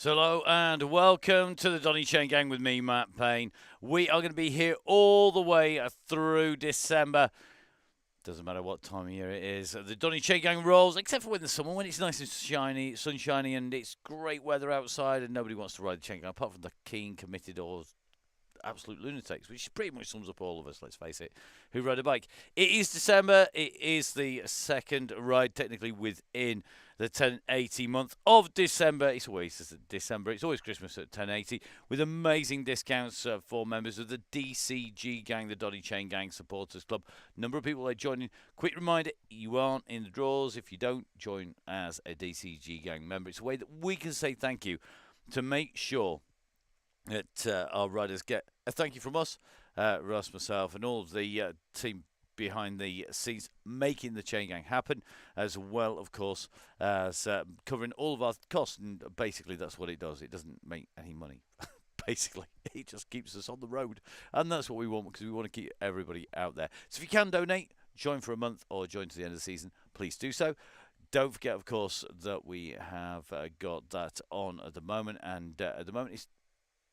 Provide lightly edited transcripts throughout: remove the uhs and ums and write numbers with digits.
So hello and welcome to the Donny Chaingang with me, Matt Payne. We are going to be here all the way through December. Doesn't matter what time of year it is. The Donny Chaingang rolls, except for in the summer when it's nice and shiny, sunshiny, and it's great weather outside, and nobody wants to ride the Chaingang apart from the keen, committed, or absolute lunatics, which pretty much sums up all of us, let's face it, who ride a bike. It is December. It is the second ride technically within the 1080 month of December. It's always December. It's always Christmas at 1080 with amazing discounts for members of the DCG gang, the Donny Chaingang Supporters Club. Number of people are joining. Quick reminder, you aren't in the draws if you don't join as a DCG gang member. It's a way that we can say thank you to make sure that our riders get a thank you from us, Russ, myself, and all of the team behind the scenes making the Chaingang happen, as well, of course, as covering all of our costs. And basically, that's what it does. It doesn't make any money. Basically, it just keeps us on the road, and that's what we want because we want to keep everybody out there. So if you can donate, join for a month or join to the end of the season, please do so. Don't forget, of course, that we have got that on at the moment, and at the moment it's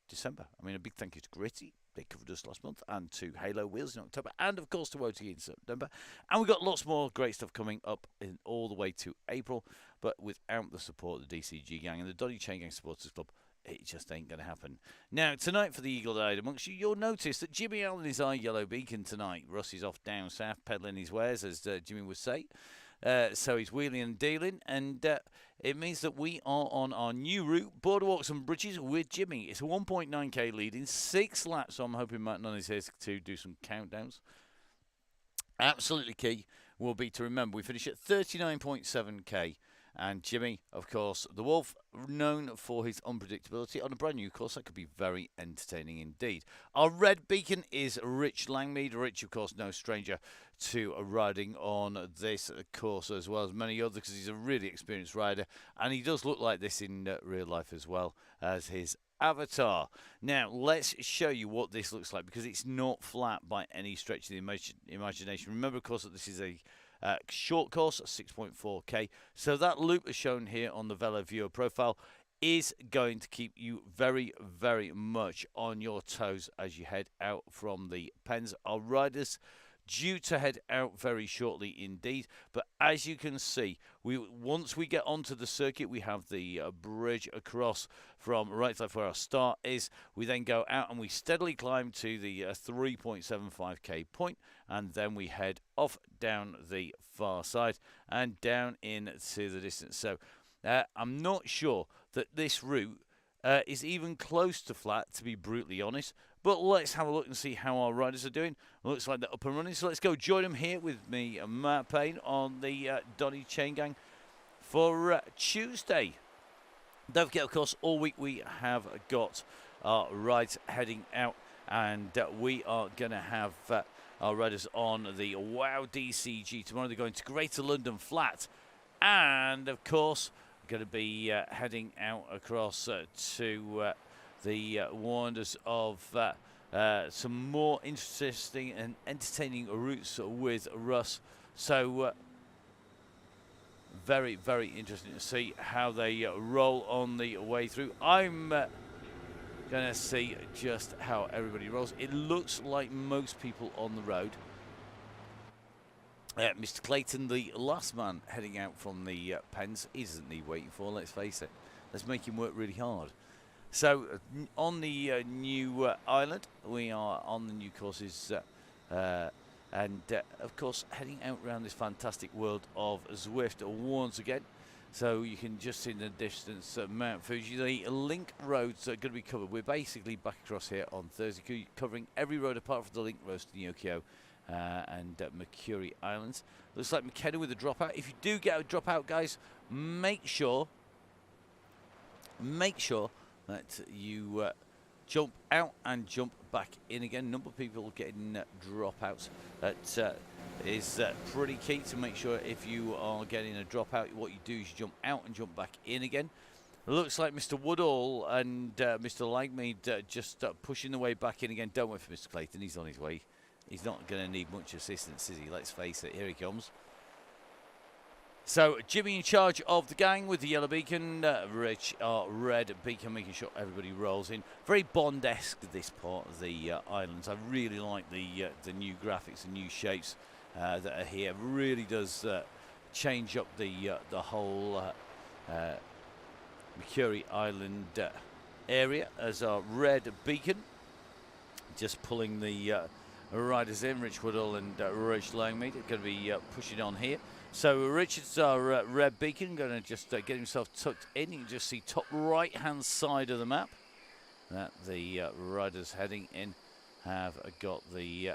December. I mean, a big thank you to Gritty. They covered us last month, and to Halo Wheels in October, and of course to OTE in September. And we've got lots more great stuff coming up in all the way to April, but without the support of the DCG gang and the Donny Chaingang Supporters Club, it just ain't going to happen. Now, tonight for the Eagle-Eyed amongst you, you'll notice that Jimmy Allen is our yellow beacon tonight. Russ is off down south, peddling his wares, as Jimmy would say. So he's wheeling and dealing, and it means that we are on our new route, Boardwalks and Bridges with Jimmy. It's a 1.9k lead in 6 laps, so I'm hoping Matt Nunn is here to do some countdowns. Absolutely key will be to remember we finish at 39.7k, and Jimmy, of course, the Wolf, known for his unpredictability on a brand new course that could be very entertaining indeed. Our red beacon is Rich Langmead. Rich, of course, no stranger to riding on this course as well as many others because he's a really experienced rider, and he does look like this in real life as well as his avatar. Now, let's show you what this looks like because it's not flat by any stretch of the imagination. Remember, of course, that this is a short course, 6.4k. So that loop is shown here on the Velo Viewer profile is going to keep you very, very much on your toes as you head out from the pens. Our riders due to head out very shortly indeed, but as you can see, once we get onto the circuit, we have the bridge across from right to left where our start is. We then go out and we steadily climb to the 3.75k point, and then we head off down the far side and down into the distance. So I'm not sure that this route is even close to flat, to be brutally honest. But let's have a look and see how our riders are doing. It looks like they're up and running. So let's go join them here with me, Matt Payne, on the Donny Chaingang for Tuesday. Don't forget, of course, all week we have got our rides heading out. And we are going to have our riders on the Wow DCG. Tomorrow they're going to Greater London Flat. And, of course, going to be heading out across to the wonders of some more interesting and entertaining routes with Russ. So very, very interesting to see how they roll on the way through. I'm going to see just how everybody rolls. It looks like most people on the road. Mr. Clayton, the last man heading out from the pens, isn't he waiting for? Let's face it. Let's make him work really hard. So, on the new island, we are on the new courses, and of course, heading out around this fantastic world of Zwift once again. So, you can just see in the distance Mount Fuji. The link roads are going to be covered. We're basically back across here on Thursday, covering every road apart from the link roads to Nyokyo and Mercury Islands. Looks like McKenna with a dropout. If you do get a dropout, guys, make sure that you jump out and jump back in again. Number of people getting dropouts. That is pretty key to make sure if you are getting a dropout, what you do is you jump out and jump back in again. It looks like Mr. Woodall and Mr. Langmead just pushing the way back in again. Don't wait for Mr. Clayton. He's on his way. He's not going to need much assistance, is he? Let's face it. Here he comes. So Jimmy in charge of the gang with the yellow beacon, Rich red beacon, making sure everybody rolls in. Very Bond-esque, this part of the islands. I really like the new graphics and new shapes that are here. Really does change up the whole Mercury Island area as our red beacon. Just pulling the riders in. Rich Woodall and Rich Langmead are going to be pushing on here. So Richard's our red beacon, going to just get himself tucked in. You can just see top right-hand side of the map that the riders heading in have got the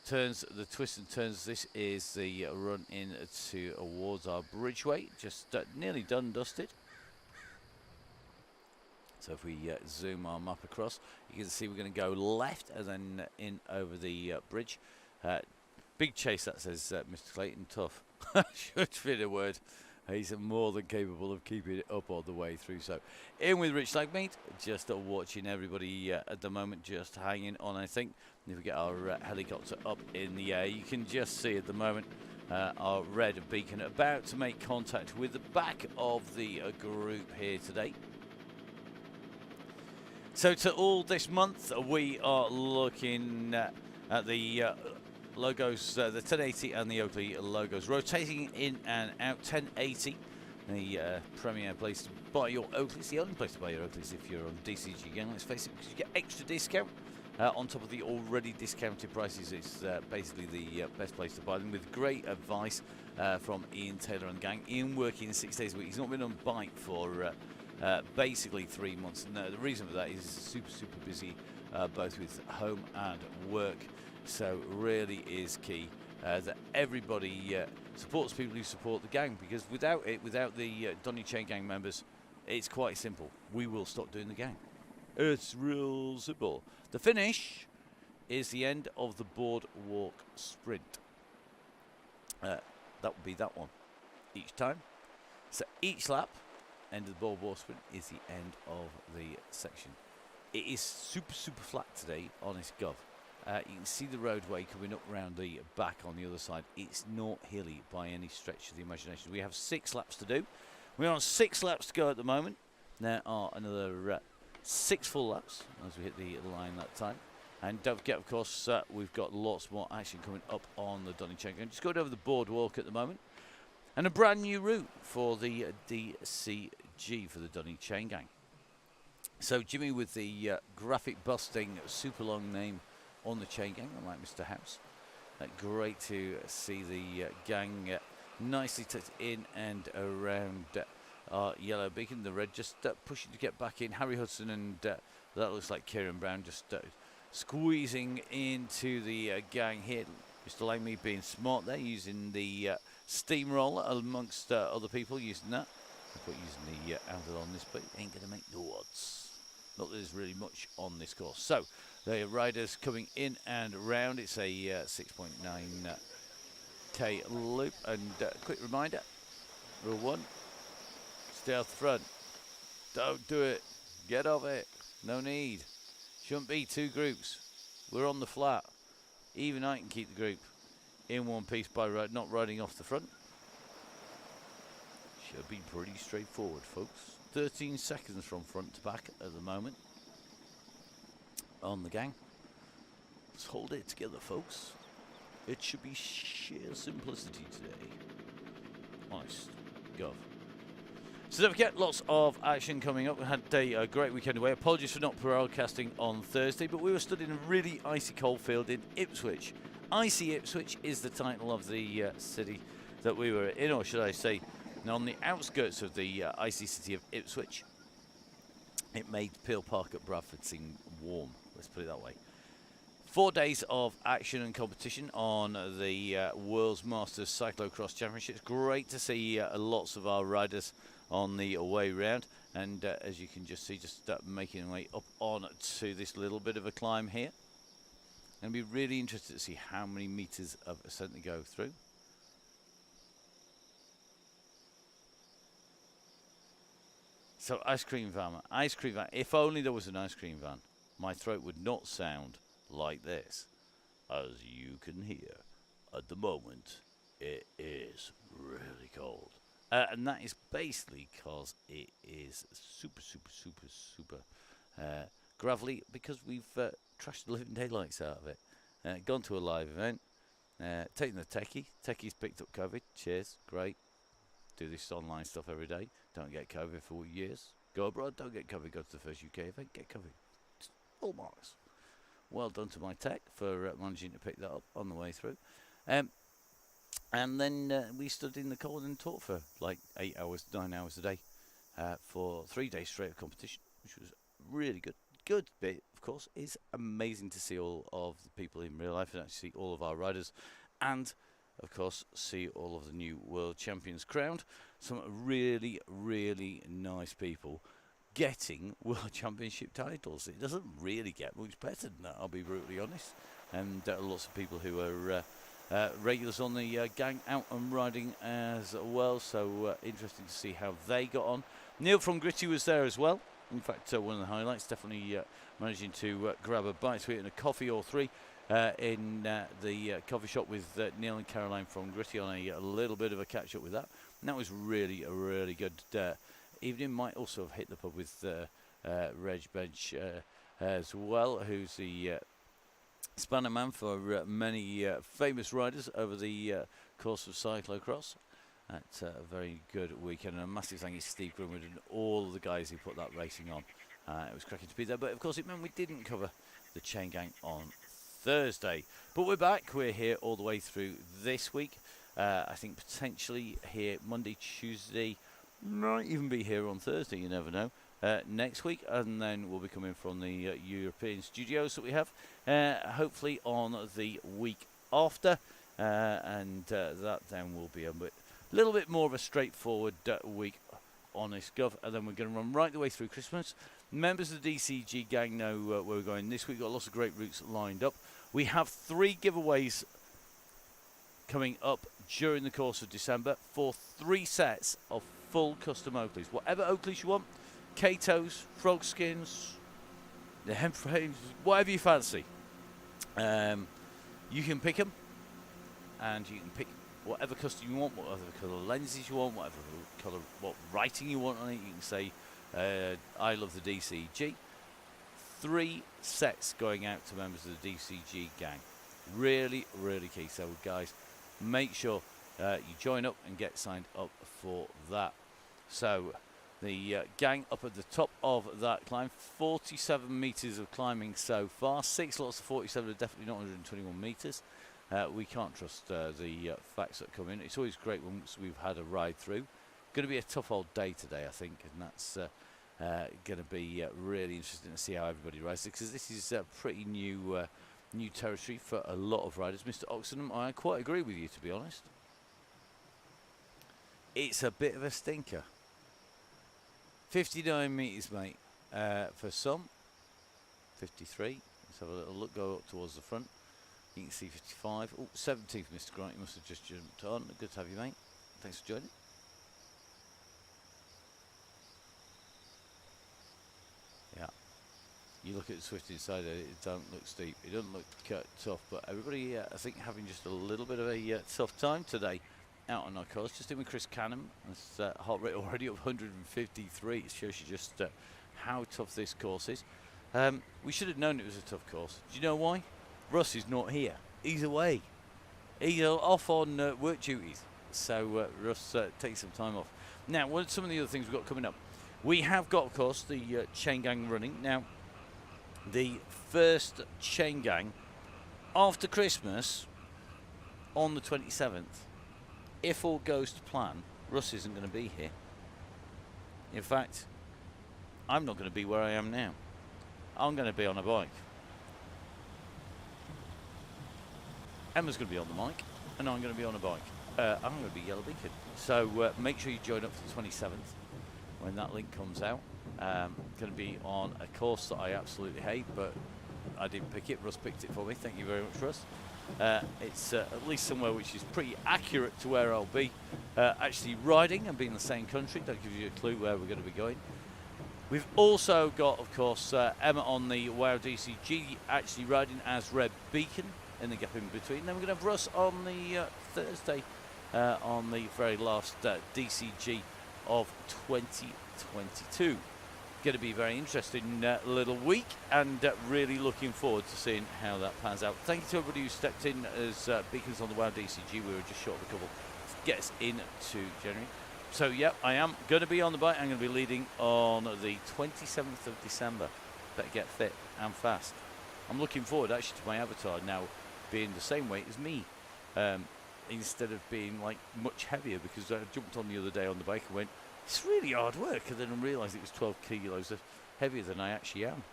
turns, the twists and turns. This is the run in towards our bridgeway, just nearly done, dusted. So if we zoom our map across, you can see we're going to go left and then in over the bridge. Big chase, that says Mr. Clayton. Tough. Should fit a word. He's more than capable of keeping it up all the way through. So in with Rich Langmead, just watching everybody at the moment, just hanging on, I think. If we get our helicopter up in the air, you can just see at the moment our red beacon about to make contact with the back of the group here today. So to all this month, we are looking at the logos, the 1080 and the Oakley logos, rotating in and out. 1080, the premier place to buy your Oakleys, the only place to buy your Oakleys if you're on DCG Gang, let's face it, because you get extra discount on top of the already discounted prices. It's basically the best place to buy them, with great advice from Ian Taylor and gang. Ian working 6 days a week. He's not been on bike for basically 3 months, and the reason for that is super busy, both with home and work. So really is key that everybody supports people who support the gang, because without it, without the Donny Chaingang members, it's quite simple. We will stop doing the gang. It's real simple. The finish is the end of the boardwalk sprint. That would be that one each time. So each lap, end of the boardwalk sprint, is the end of the section. It is super flat today, honest gov. You can see the roadway coming up round the back on the other side. It's not hilly by any stretch of the imagination. We have 6 laps to do. We're on 6 laps to go at the moment. There are another 6 full laps as we hit the line that time. And don't forget, of course, we've got lots more action coming up on the Donny Chaingang. Just going over the boardwalk at the moment. And a brand new route for the DCG for the Donny Chaingang. So Jimmy with the graphic busting super long name on the Chaingang, unlike Mr. House. Great to see the gang nicely tucked in and around our yellow beacon. The red just pushing to get back in. Harry Hudson and that looks like Kieran Brown just squeezing into the gang here. Mr. Langmead being smart there, using the steamroller amongst other people using that. But using the outlet on this, but ain't going to make no odds. Not that there's really much on this course. So the riders coming in and around. It's a 6.9k loop. And quick reminder, rule 1, stay off the front. Don't do it. Get off it. No need. Shouldn't be 2 groups. We're on the flat. Even I can keep the group in one piece by not riding off the front. Should be pretty straightforward, folks. 13 seconds from front to back at the moment on the gang. Let's hold it together, folks. It should be sheer simplicity today. Honest gov. So don't forget, lots of action coming up. We had a great weekend away. Apologies for not broadcasting on Thursday, but we were stood in a really icy cold field in Ipswich. Icy Ipswich is the title of the city that we were in, or should I say, on the outskirts of the icy city of Ipswich. It made Peel Park at Bradford seem warm, let's put it that way. 4 days of action and competition on the World's Masters Cyclocross Championships. Great to see lots of our riders on the way round, and as you can just see, just making their way up on to this little bit of a climb here. And be really interested to see how many meters of ascent they go through. So ice cream van. If only there was an ice cream van, my throat would not sound like this, as you can hear at the moment. it is really cold. And that is basically because it is super, super, super, super gravelly because we've trashed the living daylights out of it. Gone to a live event, taken the techie. Techie's picked up COVID. Cheers, great. Do this online stuff every day. Don't get COVID for years. Go abroad, don't get COVID. Go to the first UK event, get COVID. It's all marks. Well done to my tech for managing to pick that up on the way through. And then we stood in the cold and talked for like 8 hours, 9 hours a day for 3 days straight of competition, which was really good. Good bit, of course, is amazing to see all of the people in real life and actually see all of our riders and, of course, see all of the new world champions crowned. Some really, really nice people getting world championship titles. It doesn't really get much better than that, I'll be brutally honest. And lots of people who are regulars on the gang out and riding as well, so interesting to see how they got on. Neil from Gritty was there as well. In fact, one of the highlights, definitely managing to grab a bite to eat and a coffee or three in the coffee shop with Neil and Caroline from Gritty on a little bit of a catch-up with that. And that was really a really good evening. Might also have hit the pub with Reg Bench as well, who's the spanner man for many famous riders over the course of cyclocross. That's a very good weekend, and a massive thank you to Steve Grimwood and all of the guys who put that racing on. It was cracking to be there, but of course it meant we didn't cover the Chaingang on Thursday. But we're back, we're here all the way through this week. I think potentially here Monday, Tuesday, might even be here on Thursday, you never know. Next week, and then we'll be coming from the European studios that we have, hopefully on the week after, and that then will be a little bit more of a straightforward week on this gov, and then we're going to run right the way through Christmas. Members of the DCG gang know where we're going this week. We've got lots of great routes lined up. We have 3 giveaways coming up during the course of December for 3 sets of full custom Oakleys. Whatever Oakleys you want, Kato's, frog skins, the hemp frames, whatever you fancy. You can pick them, and you can pick whatever custom you want, whatever colour lenses you want, whatever colour, what writing you want on it. You can say, I love the DCG. 3 sets going out to members of the DCG gang. Really, really key. So, guys, make sure you join up and get signed up for that. So, the gang up at the top of that climb, 47 metres of climbing so far. 6 lots of 47 are definitely not 121 metres. We can't trust the facts that come in. It's always great once we've had a ride through. Going to be a tough old day today, I think, and that's going to be really interesting to see how everybody rides, because this is pretty new territory for a lot of riders. Mr. Oxenham, I quite agree with you, to be honest. It's a bit of a stinker. 59 metres, mate, for some. 53. Let's have a little look, go up towards the front. You can see 55. Oh, 17th, Mr. Grant. You must have just jumped on. Good to have you, mate. Thanks for joining. Yeah. You look at the Swift inside there, it don't look steep. It doesn't look tough, but everybody, I think, having just a little bit of a tough time today out on our course. Just in with Chris Canham. That's heart rate already up 153. It shows you just how tough this course is. We should have known it was a tough course. Do you know why? Russ is not here. He's away. He's off on work duties. So Russ takes some time off. Now, what are some of the other things we've got coming up? We have got, of course, the Chaingang running. Now, the first Chaingang after Christmas on the 27th. If all goes to plan, Russ isn't going to be here. In fact, I'm not going to be where I am now. I'm going to be on a bike. Emma's going to be on the mic, and I'm going to be on a bike. I'm going to be Yellow Beacon. So make sure you join up for the 27th when that link comes out. Going to be on a course that I absolutely hate, but I didn't pick it. Russ picked it for me. Thank you very much, Russ. It's at least somewhere which is pretty accurate to where I'll be actually riding and be in the same country. That gives you a clue where we're going to be going. We've also got, of course, Emma on the WOW DCG actually riding as Red Beacon in the gap in between. Then we're going to have Russ on the Thursday on the very last DCG of 2022. Going to be a very interesting little week, and really looking forward to seeing how that pans out. Thank you to everybody who stepped in as beacons on the WoW DCG. We were just short of a couple to get us into January. So, yeah, I am going to be on the bike. I'm going to be leading on the 27th of December. Better get fit and fast. I'm looking forward, actually, to my avatar now being the same weight as me, instead of being, like, much heavier, because I jumped on the other day on the bike and went, it's really hard work, and then I realised it was 12 kilos heavier than I actually am,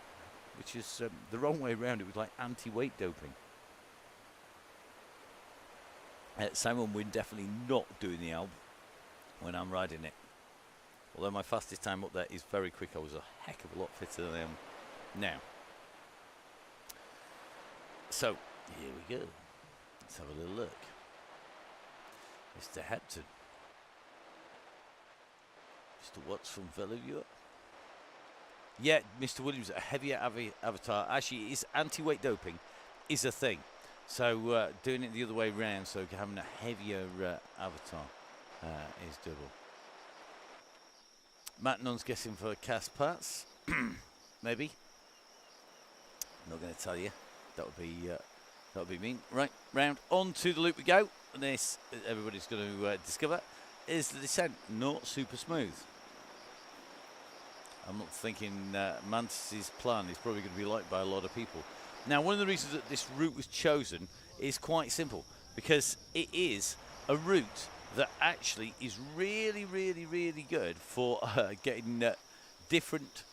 which is the wrong way around. It was like anti-weight doping. Simon Wynn definitely not doing the album when I'm riding it. Although my fastest time up there is very quick, I was a heck of a lot fitter than I am now. So, here we go. Let's have a little look. Mr. Hepton. Mr. Watts from Veleviewer. Yeah, Mr. Williams, a heavier avatar. Actually, is anti-weight doping is a thing. So doing it the other way around, so having a heavier avatar is doable. Matt Nunn's guessing for cast parts. Maybe. I'm not going to tell you. That would be mean. Right, round on to the loop we go. And this, everybody's going to discover, is the descent not super smooth. I'm not thinking Mantis's plan is probably going to be liked by a lot of people. Now, one of the reasons that this route was chosen is quite simple, because it is a route that actually is really, really, really good for getting different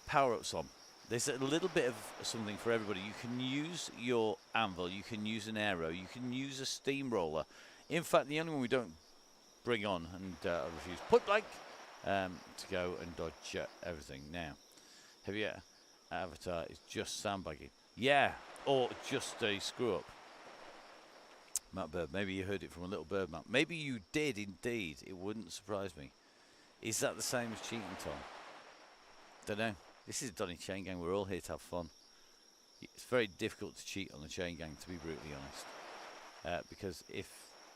power-ups on. There's a little bit of something for everybody. You can use your anvil, you can use an arrow, you can use a steamroller. In fact, the only one we don't bring on, and I refuse, point blank, to go and dodge everything. Now, heavier avatar is just sandbagging. Yeah, or just a screw-up. Matt Bird, maybe you heard it from a little bird, Matt. Maybe you did indeed. It wouldn't surprise me. Is that the same as cheating, Tom? Don't know. This is Donny Chaingang. We're all here to have fun. It's very difficult to cheat on the Chaingang, to be brutally honest. Because if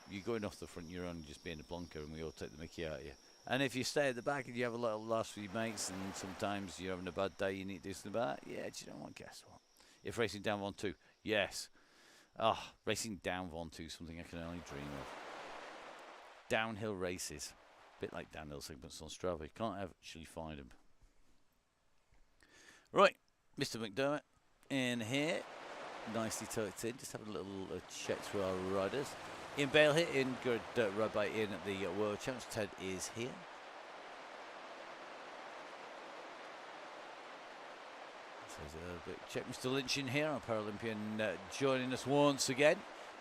you're going off the front, you're only just being a blonker, and we all take the mickey out of you. And if you stay at the back and you have a little laugh with your mates, and sometimes you're having a bad day, you need to do something about it, yeah, do you know what? Guess what? If racing down Von 2, yes. Racing down Von 2 is something I can only dream of. Downhill races. A bit like downhill segments on Strava. You can't actually find them. Right, Mr. McDermott in here. Nicely tucked in. Just having a little check through our riders. Ian Bale here, in good ride by Ian at the World Champs. Ted is here. Check Mr. Lynch in here, our Paralympian, joining us once again.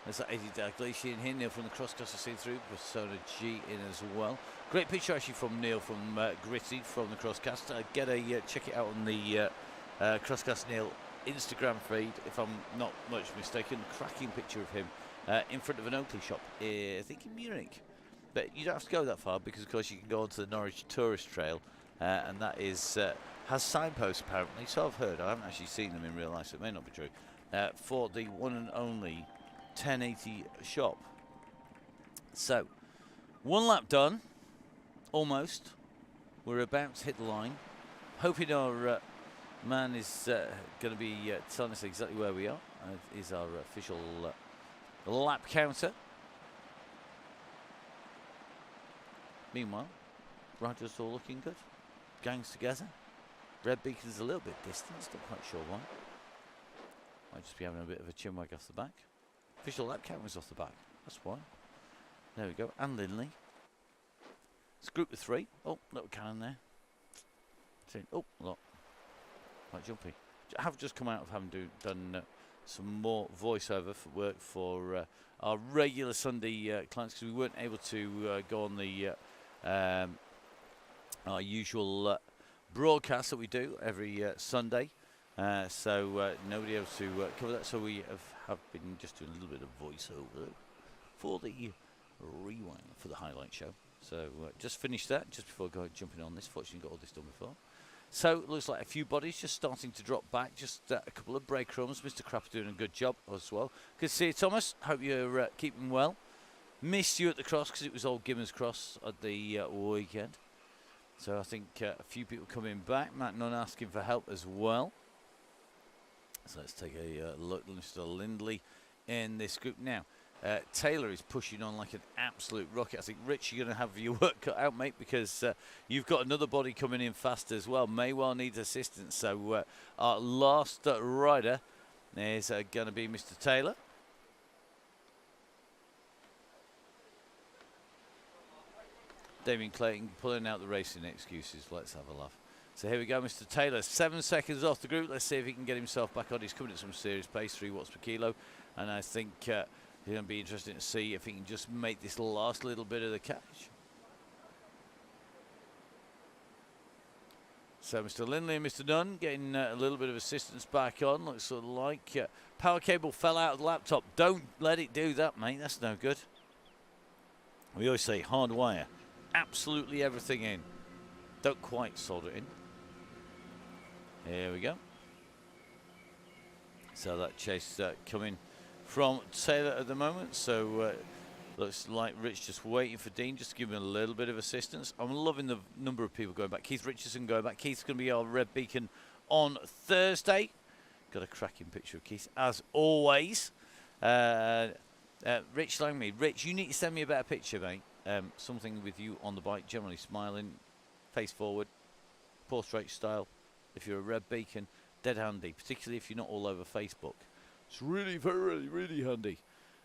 There's that Eddie Dalglishie in here, Neil from the Crosscaster seen through, Persona G in as well. Great picture actually from Neil from Gritty from the Crosscaster. Get a check it out on the Crosscast Neil Instagram feed, if I'm not much mistaken. Cracking picture of him in front of an Oakley shop, I think in Munich. But you don't have to go that far, because of course you can go onto the Norwich Tourist Trail, and that is has signposts apparently, so I've heard. I haven't actually seen them in real life, so it may not be true, for the one and only 1080 shop. So, one lap done, almost. We're about to hit the line. Hoping our man is going to be telling us exactly where we are. Is our official lap counter. Meanwhile, riders all looking good. Gangs together. Red Beacon's a little bit distant, not quite sure why. Might just be having a bit of a chinwag off the back. Official lap count was off the back, that's why. There we go, and Linley. It's a group of 3. Oh, little cannon there. Oh, look. Quite jumpy. I have just come out of having done some more voiceover for work for our regular Sunday clients, because we weren't able to go on the our usual broadcast that we do every Sunday, so nobody able to cover that, so we have been just doing a little bit of voiceover for the rewind for the highlight show. So just finished that just before jumping on this. Fortunately got all this done before. So it looks like a few bodies just starting to drop back, just a couple of breadcrumbs. Mr. Crapper doing a good job as well. Good to see you, Thomas. Hope you're keeping well. Missed you at the cross because it was Old Gimmers Cross at the weekend. So I think a few people coming back. Matt Nunn asking for help as well. So let's take a look. Mr. Lindley in this group now. Taylor is pushing on like an absolute rocket. I think, Rich, you're going to have your work cut out, mate, because you've got another body coming in fast as well. May well needs assistance. So our last rider is going to be Mr. Taylor. Damien Clayton pulling out the racing excuses. Let's have a laugh. So here we go, Mr. Taylor. 7 seconds off the group. Let's see if he can get himself back on. He's coming at some serious pace, 3 watts per kilo. And I think it's going to be interesting to see if he can just make this last little bit of the catch. So Mr. Lindley and Mr. Nunn getting a little bit of assistance back on. Looks sort of like power cable fell out of the laptop. Don't let it do that, mate. That's no good. We always say hard wire. Absolutely everything in. Don't quite solder it in. Here we go. So that chase coming from Taylor at the moment. So looks like Rich just waiting for Dean, just to give him a little bit of assistance. I'm loving the number of people going back. Keith Richardson going back. Keith's going to be our red beacon on Thursday. Got a cracking picture of Keith, as always. Rich Langmead. Rich, you need to send me a better picture, mate. Something with you on the bike, generally smiling, face forward, portrait style. If you're a red beacon, dead handy, particularly if you're not all over Facebook. It's really, very, really handy.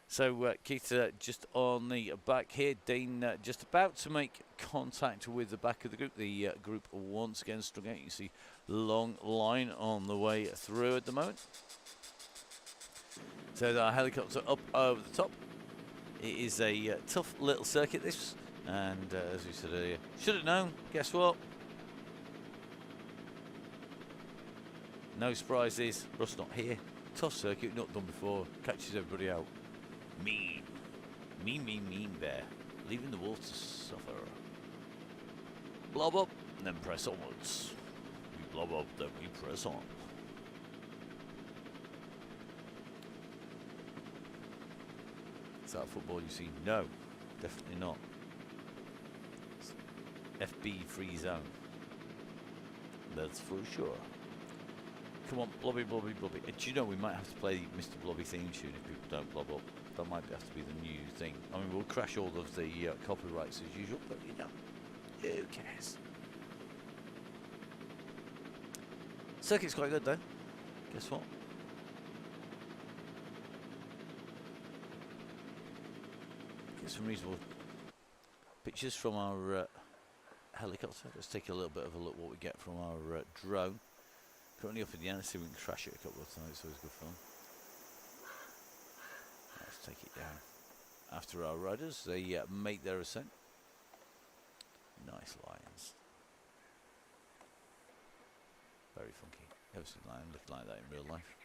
So Keith just on the back here. Dean just about to make contact with the back of the group. The group once again strung out. You see long line on the way through at the moment. So our helicopter up over the top. It is a tough little circuit, this, and as we said earlier, should have known. Guess what? No surprises. Russ not here. Tough circuit, not done before. Catches everybody out. Mean, mean bear. Leaving the wolf to suffer. Blob up, and then press onwards. We blob up, then we press on. Is that football you see? No, definitely not. It's FB free zone. That's for sure. Come on, blobby, blobby, blobby. Do you know we might have to play Mr. Blobby theme tune if people don't blob up? That might have to be the new thing. I mean, we'll crash all of the copyrights as usual, but you know, who cares? Circuit's quite good though. Guess what? Get some reasonable pictures from our helicopter. Let's take a little bit of a look what we get from our drone. Currently up in the air. Let's see if we can crash it a couple of times. It's always good fun. Let's take it down. After our riders, they make their ascent. Nice lions. Very funky. Never seen a lion look like that in real life.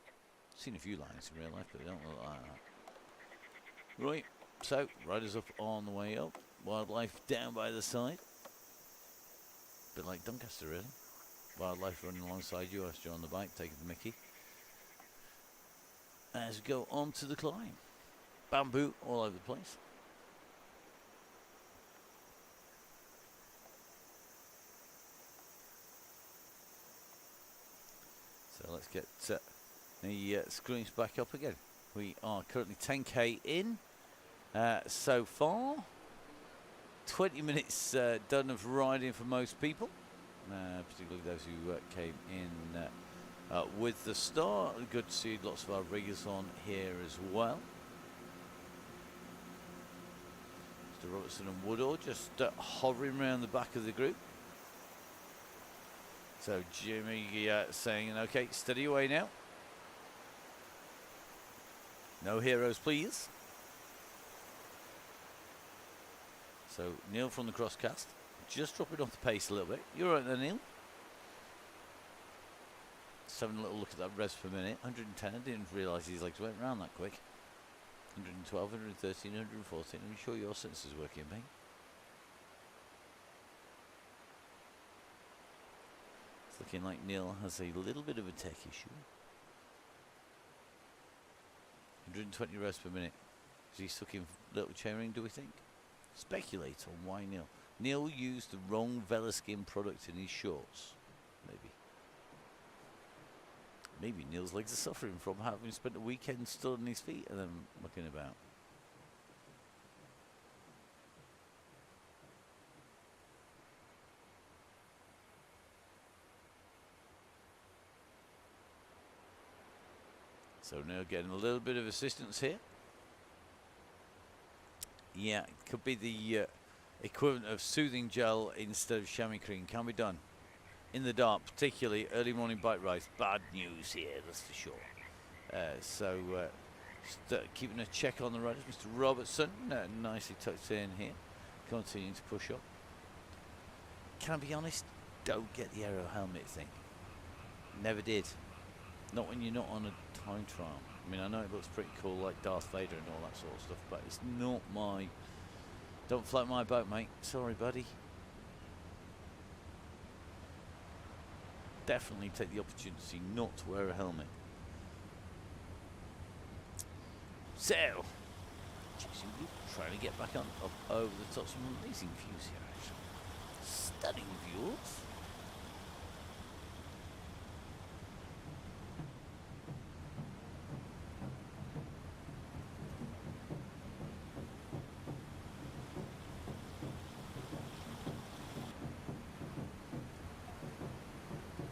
Seen a few lions in real life, but they don't look like that. Right. So, riders up on the way up. Wildlife down by the side. Bit like Doncaster, really. Wildlife running alongside you as you're on the bike, taking the mickey. As we go on to the climb. Bamboo all over the place. So let's get the screens back up again. We are currently 10k in so far. 20 minutes done of riding for most people. Particularly those who came in with the start. Good to see lots of our riggers on here as well. Mr. Robertson and Woodall just hovering around the back of the group. So Jimmy saying, okay, steady away now. No heroes, please. So Neil from the crosscast. Just dropping off the pace a little bit. You're right there, Neil. Just having a little look at that revs per minute. 110. I didn't realise these legs went round that quick. 112, 113, 114. I'm sure your sensor's working, mate. It's looking like Neil has a little bit of a tech issue. 120 revs per minute. Is he stuck in little chainring, do we think? Speculate on why Neil. Neil used the wrong Velaskin product in his shorts. Maybe. Maybe Neil's legs are suffering from having spent a weekend stood on his feet and then mucking about. So now getting a little bit of assistance here. Yeah, it could be the equivalent of soothing gel instead of chamois cream. Can be done. In the dark, particularly early morning bike rides. Bad news here, that's for sure. Keeping a check on the riders. Mr. Robertson, nicely tucked in here. Continuing to push up. Can I be honest? Don't get the aero helmet thing. Never did. Not when you're not on a time trial. I mean, I know it looks pretty cool, like Darth Vader and all that sort of stuff, but it's not my... Don't float my boat, mate. Sorry, buddy. Definitely take the opportunity not to wear a helmet. So, trying to get back on up over the top. Some amazing views here, actually. Stunning views.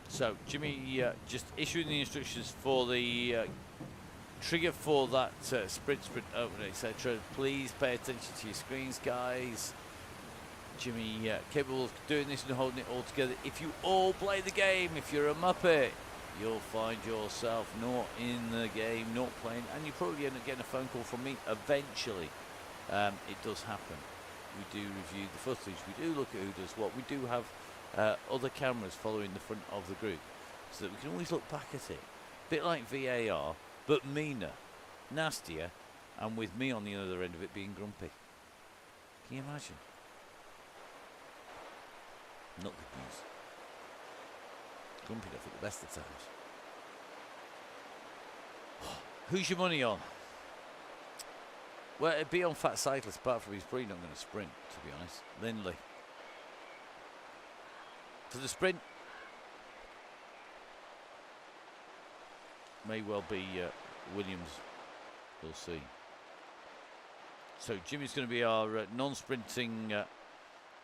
So Jimmy just issuing the instructions for the trigger for that sprint open, etc. Please pay attention to your screens, guys. Jimmy capable of doing this and holding it all together. If you all play the game, if you're a Muppet, you'll find yourself not in the game, not playing, and you probably end up getting a phone call from me eventually. It does happen. We do review the footage. We do look at who does what. We do have other cameras following the front of the group so that we can always look back at it. A bit like VAR, but meaner, nastier, and with me on the other end of it being grumpy. Can you imagine? Not good news. Grumpy enough at the best of times. Who's your money on? Well, it'd be on Fat Cyclist, apart from he's probably not going to sprint, to be honest. Lindley. To the sprint. May well be Williams. We'll see. So Jimmy's going to be our non-sprinting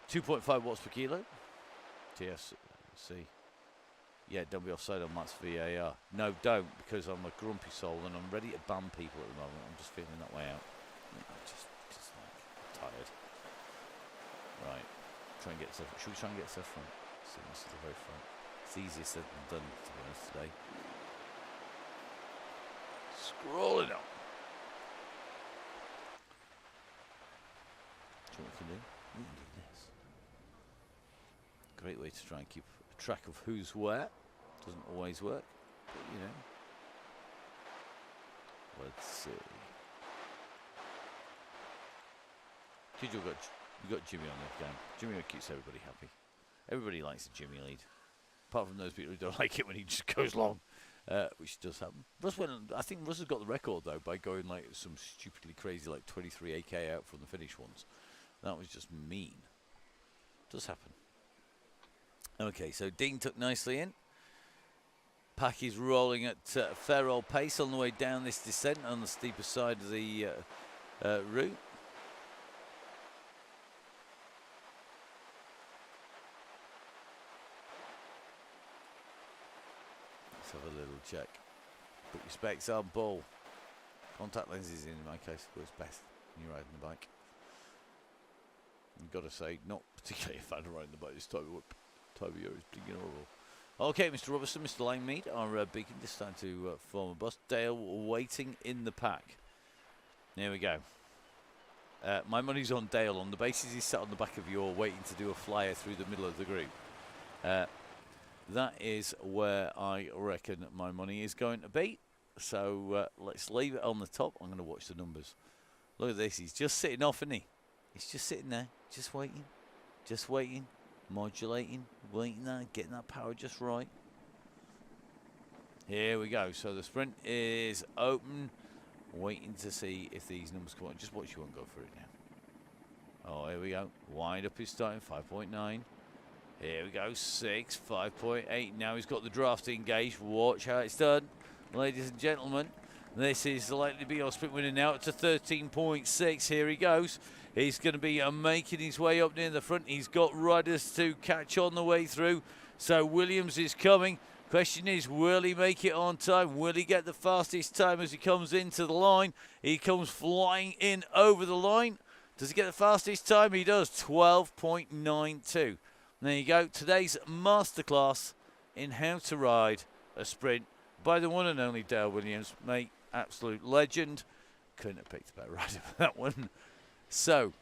2.5 watts per kilo. TSC. Yeah, don't be offside on Matt's VAR. No, don't, because I'm a grumpy soul and I'm ready to ban people at the moment. I'm just feeling that way out. I'm just like tired. Right. Try and get stuff. Should we try and get stuff from? See, this is the very front. It's easier said than done, to be honest, today. Scrolling up. Do you know what we can do? We can do this. Great way to try and keep track of who's where. Doesn't always work, but you know. Let's see. You got Jimmy on the game. Jimmy keeps everybody happy. Everybody likes a Jimmy lead, apart from those people who don't like it when he just goes long, which does happen. I think Russ has got the record though by going like some stupidly crazy like 23 AK out from the finish once. That was just mean. Does happen. Okay, so Dean took nicely in. Pack is rolling at a fair old pace on the way down this descent on the steeper side of the route. Let's have a little check. Put your specs on, ball. Contact lenses in my case works best when you're riding the bike. I've got to say, not particularly a fan of riding the bike this time of year. It's blinking horrible. Okay, Mr. Robertson, Mr. Langmead, our beacon, this time to form a bus. Dale waiting in the pack. There we go. My money's on Dale on the basis he's sat on the back of your waiting to do a flyer through the middle of the group. That is where I reckon my money is going to be. So let's leave it on the top. I'm going to watch the numbers. Look at this. He's just sitting off, isn't he? He's just sitting there, just waiting, modulating, waiting there, getting that power just right. Here we go. So the sprint is open. waiting to see if these numbers come on. Just watch, you won't go for it now. Oh, here we go. Wind up his starting 5.9. Here we go, 6, 5.8. Now he's got the draft engaged. Watch how it's done, ladies and gentlemen. This is likely to be our sprint winner now. It's a 13.6. Here he goes. He's going to be making his way up near the front. He's got riders to catch on the way through. So Williams is coming. Question is, will he make it on time? Will he get the fastest time as he comes into the line? He comes flying in over the line. Does he get the fastest time? He does, 12.92. There you go. Today's masterclass in how to ride a sprint by the one and only Dale Williams. Mate, absolute legend. Couldn't have picked a better rider for that one. So,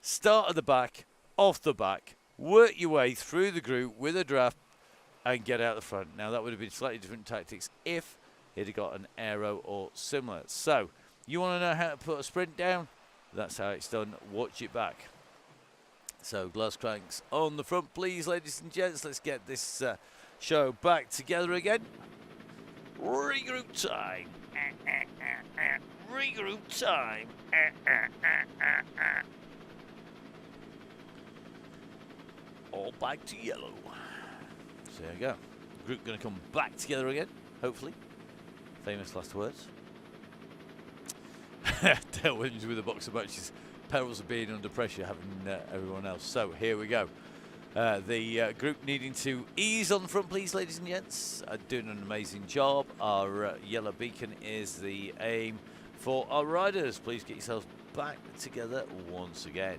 start at the back, off the back, work your way through the group with a draft and get out the front. Now, that would have been slightly different tactics if he'd have got an aero or similar. So, you want to know how to put a sprint down? That's how it's done. Watch it back. So, glass cranks on the front, please, ladies and gents. Let's get this show back together again. Regroup time. Regroup time. All back to yellow. So there you go. Group going to come back together again, hopefully. Famous last words. Dale Williams with a box of matches. Perils of being under pressure, having everyone else. So here we go. The group needing to ease on the front, please, ladies and gents. Doing an amazing job. Our yellow beacon is the aim for our riders. Please get yourselves back together once again.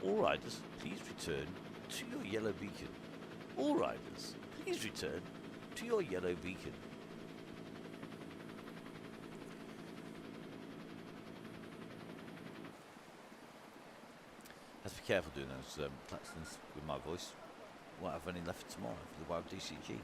All riders, please return to your yellow beacon. All riders, please return to your yellow beacon. Let's be careful doing those claxons with my voice. Won't have any left tomorrow for the Wild DCG.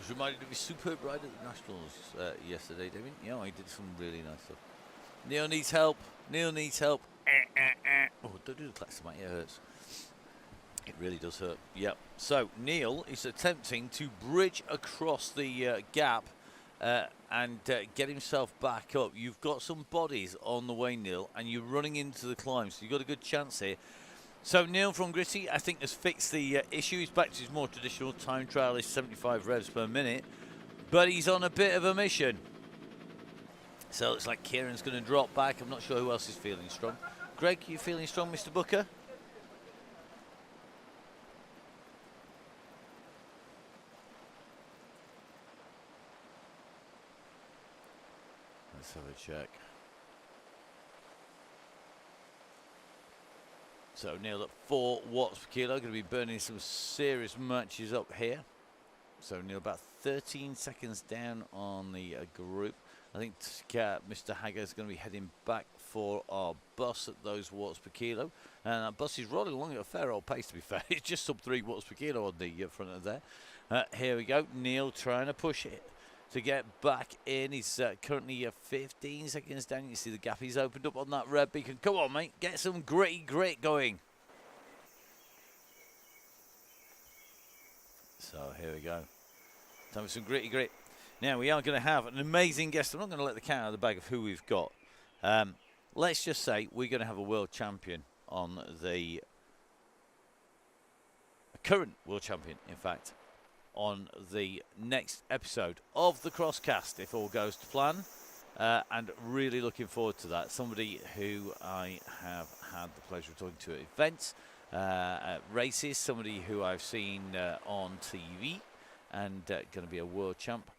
Reminded of his superb ride at the Nationals yesterday, David. Yeah, he did some really nice stuff. Neil needs help. Neil needs help. Oh, don't do the klaxon, mate. It hurts. It really does hurt. Yep. So, Neil is attempting to bridge across the gap and get himself back up. You've got some bodies on the way, Neil, and you're running into the climb, so you've got a good chance here. So Neil from Gritty, I think, has fixed the issue. He's back to his more traditional time trial, is 75 revs per minute. But he's on a bit of a mission. So it's like Kieran's going to drop back. I'm not sure who else is feeling strong. Greg, you feeling strong, Mr. Booker? Let's have a check. So Neil at 4 watts per kilo, going to be burning some serious matches up here. So Neil about 13 seconds down on the group. I think Mr. Hagger is going to be heading back for our bus at those watts per kilo. And that bus is rolling along at a fair old pace, to be fair. It's just sub 3 watts per kilo on the front of there. Here we go. Neil trying to push it to get back in. He's currently 15 seconds down. You see the gap he's opened up on that red beacon. Come on, mate. Get some gritty grit going. So here we go. Time for some gritty grit. Now we are going to have an amazing guest. I'm not going to let the cat out of the bag of who we've got. Let's just say we're going to have a world champion on the... a current world champion, in fact, on the next episode of the Crosscast, if all goes to plan. And really looking forward to that. Somebody who I have had the pleasure of talking to at events, at races, somebody who I've seen on TV, and going to be a world champ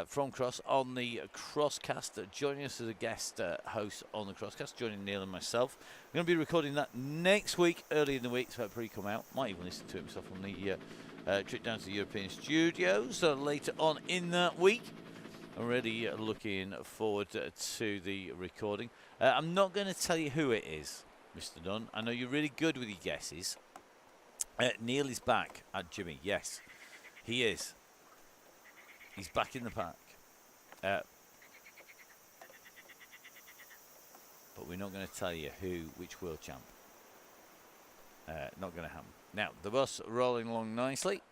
from Cross on the Crosscast, joining us as a guest host on the Crosscast, joining Neil and myself. We're going to be recording that next week, early in the week, so it'll probably come out. Might even listen to it myself on the trip down to the European studios later on in that week. I'm really looking forward to the recording. I'm not going to tell you who it is, Mr. Dunn. I know you're really good with your guesses. Neil is back at Jimmy. Yes, he is. He's back in the pack. Uh, but we're not going to tell you which world champ. Not going to happen. Now, the bus rolling along nicely.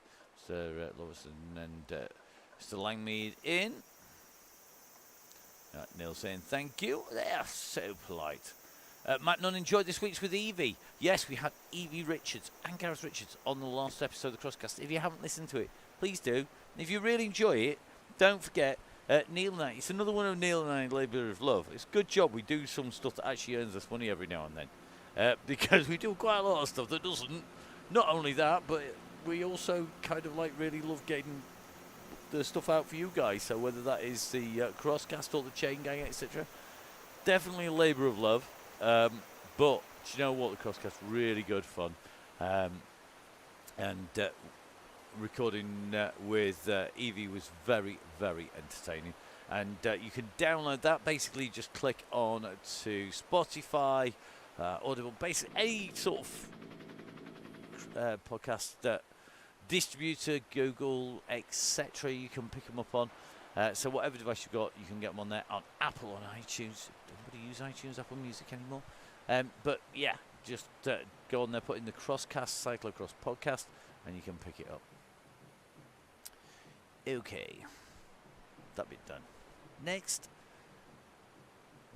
Sir Lawson and Mr. Langmead in. Neil saying thank you. They are so polite. Matt Nunn enjoyed this week's with Evie. Yes, we had Evie Richards and Gareth Richards on the last episode of the Crosscast. If you haven't listened to it, please do. And if you really enjoy it, don't forget Neil and I. It's another one of Neil and I's labour of love. It's a good job we do some stuff that actually earns us money every now and then. Because we do quite a lot of stuff that doesn't. Not only that, but we also kind of like really love getting the stuff out for you guys. So whether that is the Crosscast or the Chaingang, etc. Definitely a labour of love. But do you know what? The Crosscast really good fun. And recording with Evie was very, very entertaining. And you can download that. Basically, just click on to Spotify, Audible, basically any sort of podcast distributor, Google, etc. You can pick them up on. So whatever device you've got, you can get them on there. On Apple, on iTunes. Nobody use iTunes, Apple Music anymore. But yeah, just go on there, put in the Crosscast, Cyclocross podcast, and you can pick it up. Okay, that bit done. Next,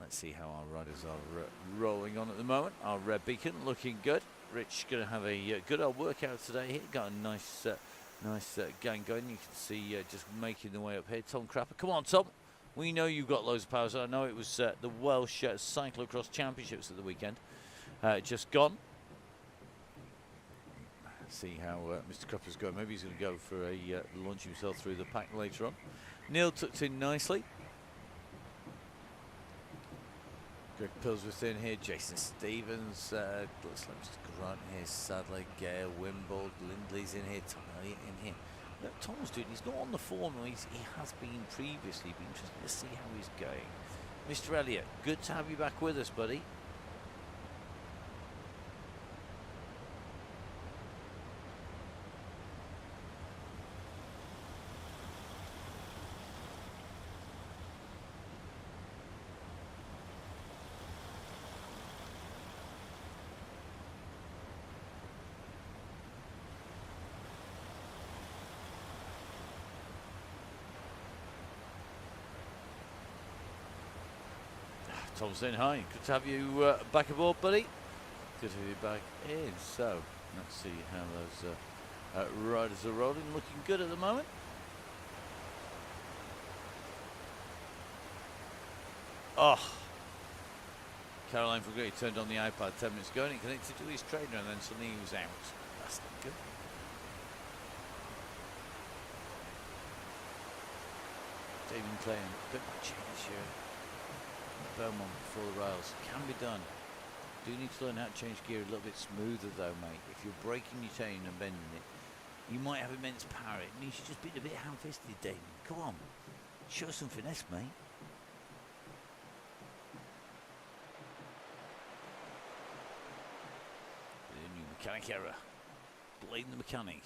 let's see how our riders are rolling on at the moment. Our red beacon looking good. Rich going to have a good old workout today here. Got a nice gang going. You can see just making the way up here. Tom Crapper. Come on, Tom. We know you've got loads of powers. I know it was the Welsh Cyclocross Championships at the weekend. Just gone. See how Mr. Crapper's going. Maybe he's going to go for a launch himself through the pack later on. Neil tucked in nicely. Greg Pillsworth in here, Jason Stevens, looks like Mr. Grant here, Sadler, Gale, Wimbold, Lindley's in here, Tom Elliott in here. Look, Tom's doing, he's not on the form, he has been previously, be interesting to see how he's going. Mr. Elliott, good to have you back with us, buddy. Tom saying hi. Good to have you back aboard, buddy. Good to have you back in. So, let's see how those riders are rolling. Looking good at the moment. Oh. Caroline Forget turned on the iPad 10 minutes ago and it connected to his trainer and then suddenly he was out. That's not good. David Clay, a bit much change here. Beaumont before the rails can be done. Do need to learn how to change gear a little bit smoother though, mate. If you're braking your chain and bending it, you might have immense power. It means you're just being a bit ham-fisted, Damon. Come on, show some finesse, mate. The new mechanic error. Blame the mechanic.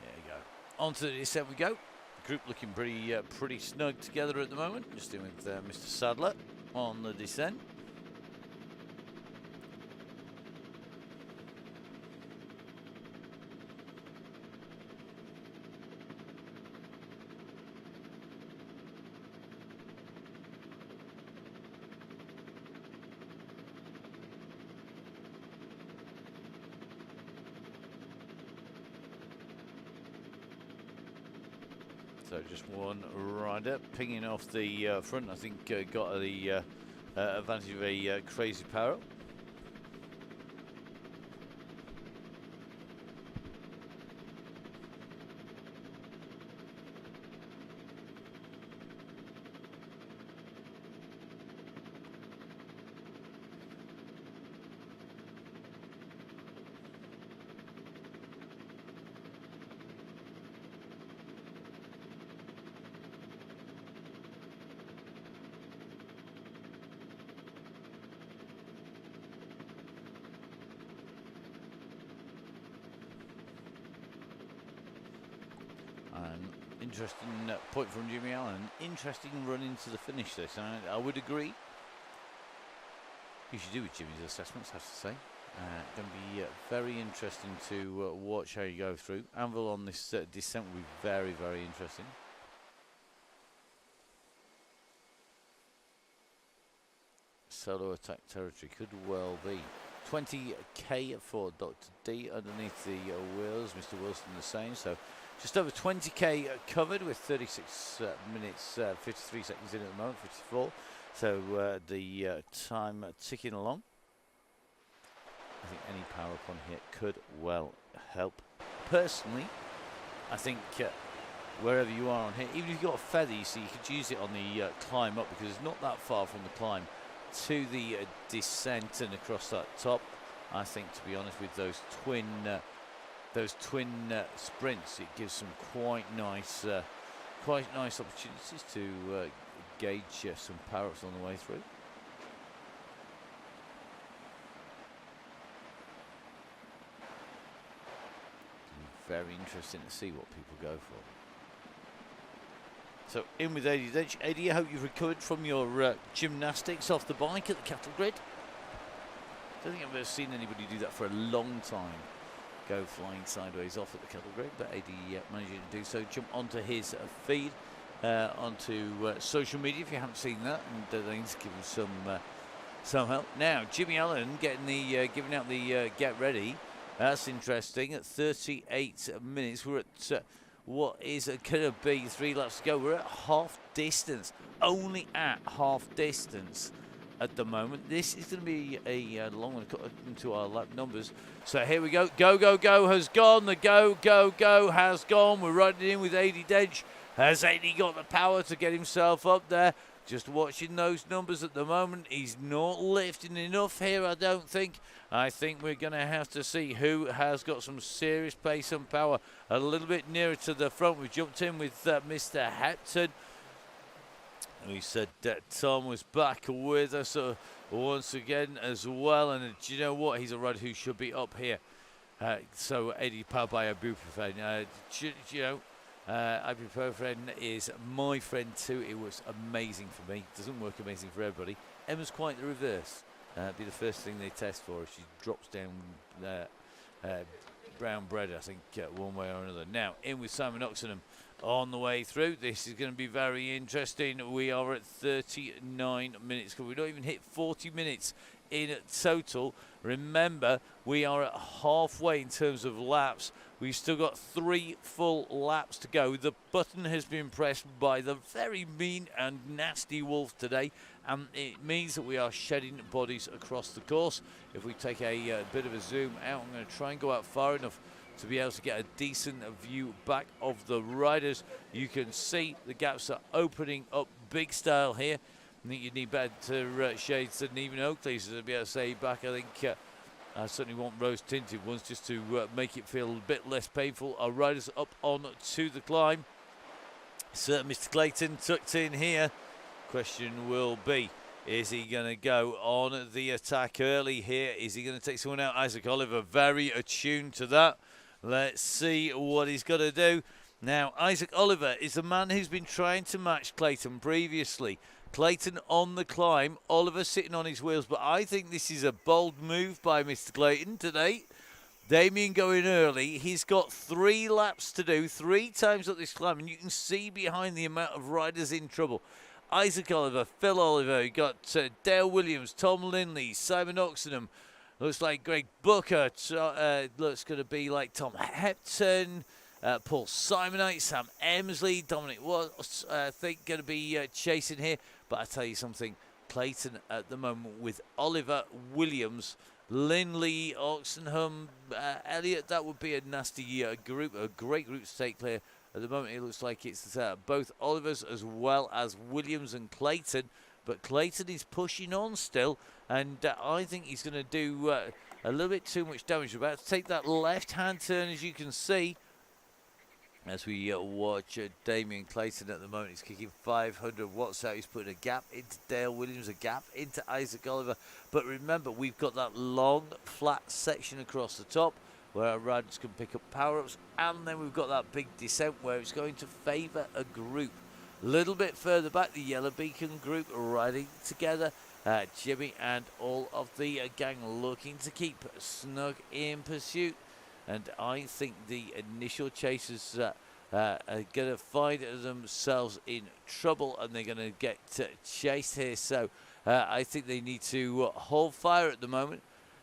There you go. On to the descent we go. Group looking pretty snug together at the moment. Just in with Mr. Sadler on the descent. So just one rider pinging off the front. I think got the advantage of a crazy power. An interesting point from Jimmy Allen. Interesting run into the finish this. I would agree. You should do with Jimmy's assessments, I have to say. Going to be very interesting to watch how you go through. Anvil on this descent will be very, very interesting. Solo attack territory could well be. 20k for Dr. D underneath the wheels. Mr. Wilson the same. So just over 20k covered with 36 minutes, 53 seconds in at the moment, 54. So the time ticking along. I think any power up on here could well help. Personally, I think wherever you are on here, even if you've got a feather, you see, you could use it on the climb up, because it's not that far from the climb to the descent and across that top. I think, to be honest, with those twin sprints, it gives some quite nice opportunities to gauge some power ups on the way through. Very interesting to see what people go for. So in with Eddie Dench. Eddie, I hope you've recovered from your gymnastics off the bike at the cattle grid. Don't think I've ever seen anybody do that for a long time. Go flying sideways off at the cattle grid, but Eddie managed to do so. Jump onto his feed, onto social media if you haven't seen that, and then give him some help. Now Jimmy Allen getting the giving out the get ready. That's interesting. At 38 minutes, we're at what is going to be 3 laps to go. We're at half distance, only at half distance at the moment. This is going to be a long one into our lap numbers. So here we go. Go, go, go has gone. The go, go, go has gone. We're riding in with Eddie Dench. Has Eddie got the power to get himself up there? Just watching those numbers at the moment. He's not lifting enough here, I don't think. I think we're going to have to see who has got some serious pace and power. A little bit nearer to the front. We jumped in with Mr. Hepton. We said that Tom was back with us once again as well. And do you know what? He's a rider who should be up here. So Eddie, powered by ibuprofen. Ibuprofen is my friend too. It was amazing for me. Doesn't work amazing for everybody. Emma's quite the reverse. Be the first thing they test for if she drops down brown bread, I think, one way or another. Now, in with Simon Oxenham on the way through. This is going to be very interesting. We are at 39 minutes. We've not even hit 40 minutes in total. Remember, we are at halfway in terms of laps. We've still got 3 full laps to go. The button has been pressed by the very mean and nasty Wolf today, and it means that we are shedding bodies across the course. If we take a bit of a zoom out, I'm going to try and go out far enough to be able to get a decent view back of the riders. You can see the gaps are opening up big style here. I think you need better shades than even Oakley's to be able to say back. I think I certainly want rose-tinted ones just to make it feel a bit less painful. Our riders up on to the climb. Sir Mr. Clayton tucked in here. Question will be, is he going to go on the attack early here? Is he going to take someone out? Isaac Oliver very attuned to that. Let's see what he's got to do. Now, Isaac Oliver is the man who's been trying to match Clayton previously. Clayton on the climb, Oliver sitting on his wheels, but I think this is a bold move by Mr. Clayton today. Damien going early. He's got 3 laps to do, 3 times up this climb, and you can see behind the amount of riders in trouble. Isaac Oliver, Phil Oliver, you got Dale Williams, Tom Lindley, Simon Oxenham. Looks like Greg Booker. Looks going to be like Tom Hepton. Paul Simonite, Sam Emsley, Dominic Watts, I think going to be chasing here. But I tell you something, Clayton at the moment with Oliver, Williams, Lindley, Oxenham, Elliott, that would be a nasty group, a great group to take clear. At the moment it looks like it's both Olivers as well as Williams and Clayton. But Clayton is pushing on still, and I think he's going to do a little bit too much damage. We're about to take that left-hand turn, as you can see. As we watch Damien Clayton at the moment, he's kicking 500 watts out. He's putting a gap into Dale Williams, a gap into Isaac Oliver. But remember, we've got that long, flat section across the top. where our riders can pick up power-ups, and then we've got that big descent where it's going to favour a group. A little bit further back, the Yellow Beacon group riding together. Jimmy and all of the gang looking to keep snug in pursuit. And I think the initial chasers are going to find themselves in trouble, and they're going to get chased here. So I think they need to hold fire at the moment.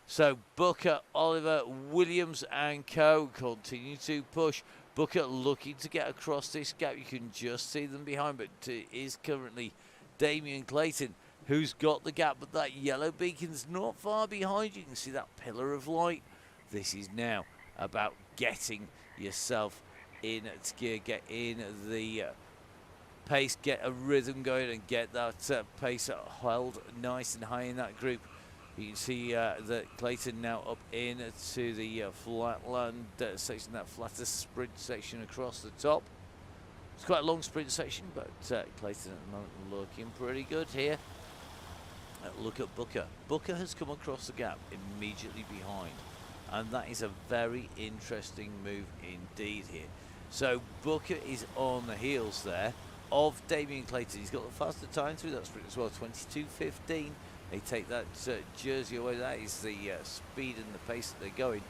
So Booker, Oliver, Williams and co continue to push. Booker looking to get across this gap. You can just see them behind, but it is currently Damien Clayton who's got the gap. But that Yellow Beacon's not far behind. You can see that pillar of light. This is now about getting yourself in gear, get in the pace, get a rhythm going, and get that pace held nice and high in that group. You can see that Clayton now up into the flatland section, that flatter sprint section across the top. It's quite a long sprint section, but Clayton at the moment looking pretty good here. Look at Booker. Booker has come across the gap immediately behind, and that is a very interesting move indeed here. So Booker is on the heels there of Damien Clayton. He's got the faster time through that sprint as well, 22.15. They take that jersey away. That is the speed and the pace that they're going.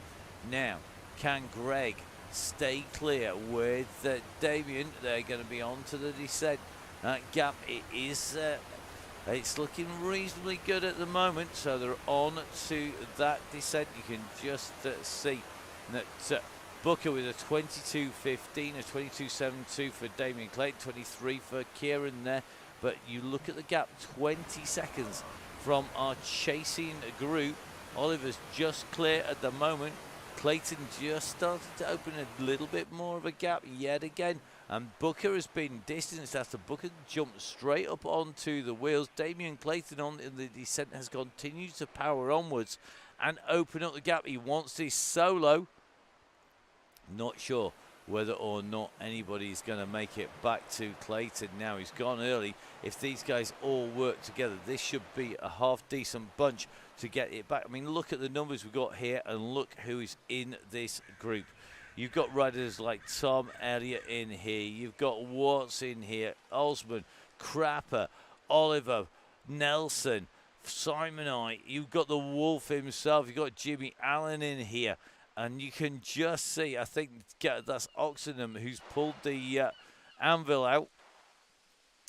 Now, can Greg stay clear with Damien? They're going to be on to the descent. That gap, it is it's looking reasonably good at the moment. So they're on to that descent. You can just see that Booker with a 22.15, a 22.72 for Damien Clayton, 23 for Kieran there. But you look at the gap, 20 seconds from our chasing group. Oliver's just clear at the moment. Clayton just started to open a little bit more of a gap yet again. And Booker has been distanced after Booker jumped straight up onto the wheels. Damien Clayton on in the descent has continued to power onwards and open up the gap. He wants this solo. Not sure whether or not anybody's going to make it back to Clayton now. He's gone early. If these guys all work together, this should be a half-decent bunch to get it back. I mean, look at the numbers we've got here, and look who is in this group. You've got riders like Tom Elliott in here. You've got Watts in here, Osman, Crapper, Oliver, Nelson, Simonite. You've got the Wolf himself. You've got Jimmy Allen in here. And you can just see, I think that's Oxenham who's pulled the anvil out.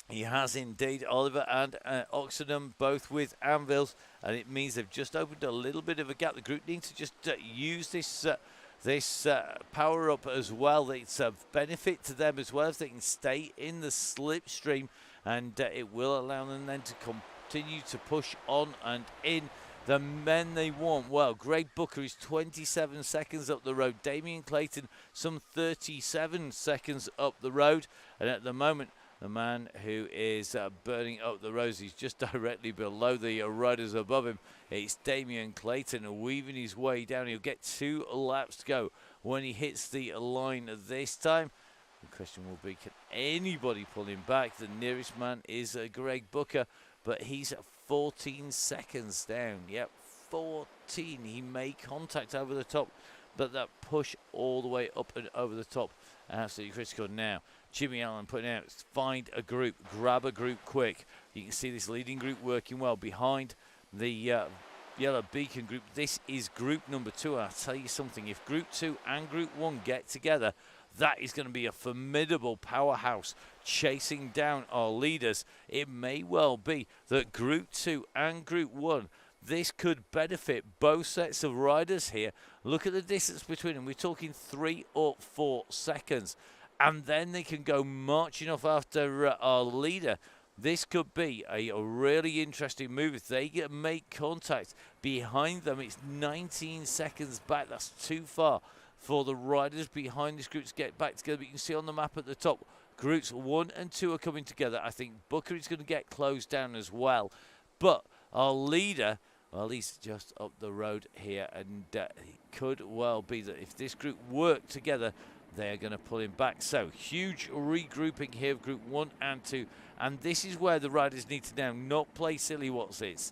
He has indeed, Oliver and Oxenham both with anvils. And it means they've just opened a little bit of a gap. The group needs to just use this power up as well. It's a benefit to them as well if they can stay in the slipstream. And it will allow them then to continue to push on and in. The men they want. Well, Greg Booker is 27 seconds up the road. Damien Clayton, some 37 seconds up the road. And at the moment, the man who is burning up the road, he's just directly below the riders above him. It's Damien Clayton weaving his way down. He'll get 2 laps to go when he hits the line this time. The question will be, can anybody pull him back? The nearest man is Greg Booker, but he's 14 seconds down. Yep, 14. He made contact over the top, but that push all the way up and over the top, absolutely critical. Now, Jimmy Allen putting out, find a group, grab a group quick. You can see this leading group working well behind the Yellow Beacon group. This is group number 2. I'll tell you something, if group 2 and group 1 get together, that is going to be a formidable powerhouse chasing down our leaders. It may well be that Group 2 and Group 1, this could benefit both sets of riders here. Look at the distance between them. We're talking 3 or 4 seconds. And then they can go marching off after our leader. This could be a really interesting move. If they make contact behind them, it's 19 seconds back. That's too far for the riders behind this group to get back together. But you can see on the map at the top, groups 1 and 2 are coming together. I think Booker is going to get closed down as well. But our leader, well, he's just up the road here. And it could well be that if this group work together, they are going to pull him back. So, huge regrouping here of group 1 and 2. And this is where the riders need to now not play silly what's this.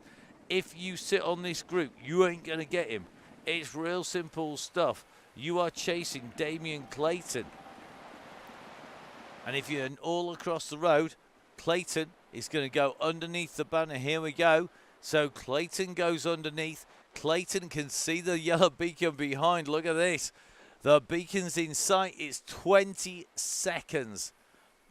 If you sit on this group, you ain't going to get him. It's real simple stuff. You are chasing Damien Clayton. And if you're all across the road, Clayton is going to go underneath the banner. Here we go. So Clayton goes underneath. Clayton can see the yellow beacon behind. Look at this. The beacon's in sight. It's 20 seconds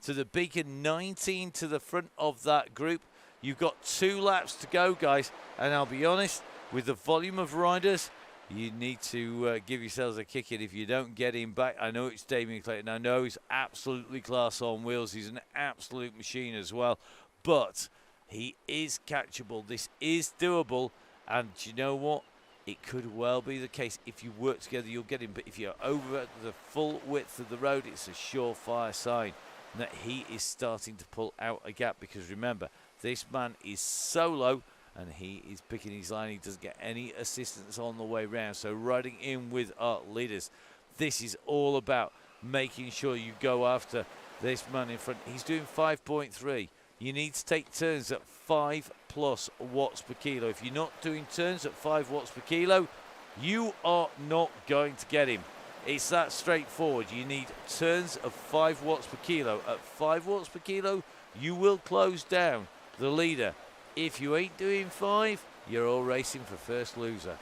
to the beacon, 19 to the front of that group. You've got 2 laps to go, guys. And I'll be honest, with the volume of riders, you need to give yourselves a kick in if you don't get him back. I know it's Damien Clayton. I know he's absolutely class on wheels. He's an absolute machine as well. But he is catchable. This is doable. And you know what? It could well be the case. If you work together, you'll get him. But if you're over the full width of the road, it's a surefire sign that he is starting to pull out a gap. Because remember, this man is solo and he is picking his line. He doesn't get any assistance on the way round. So riding in with our leaders, this is all about making sure you go after this man in front. He's doing 5.3. You need to take turns at 5+ watts per kilo. If you're not doing turns at 5 watts per kilo, you are not going to get him. It's that straightforward. You need turns of 5 watts per kilo. At 5 watts per kilo, you will close down the leader. If you ain't doing 5, you're all racing for first loser.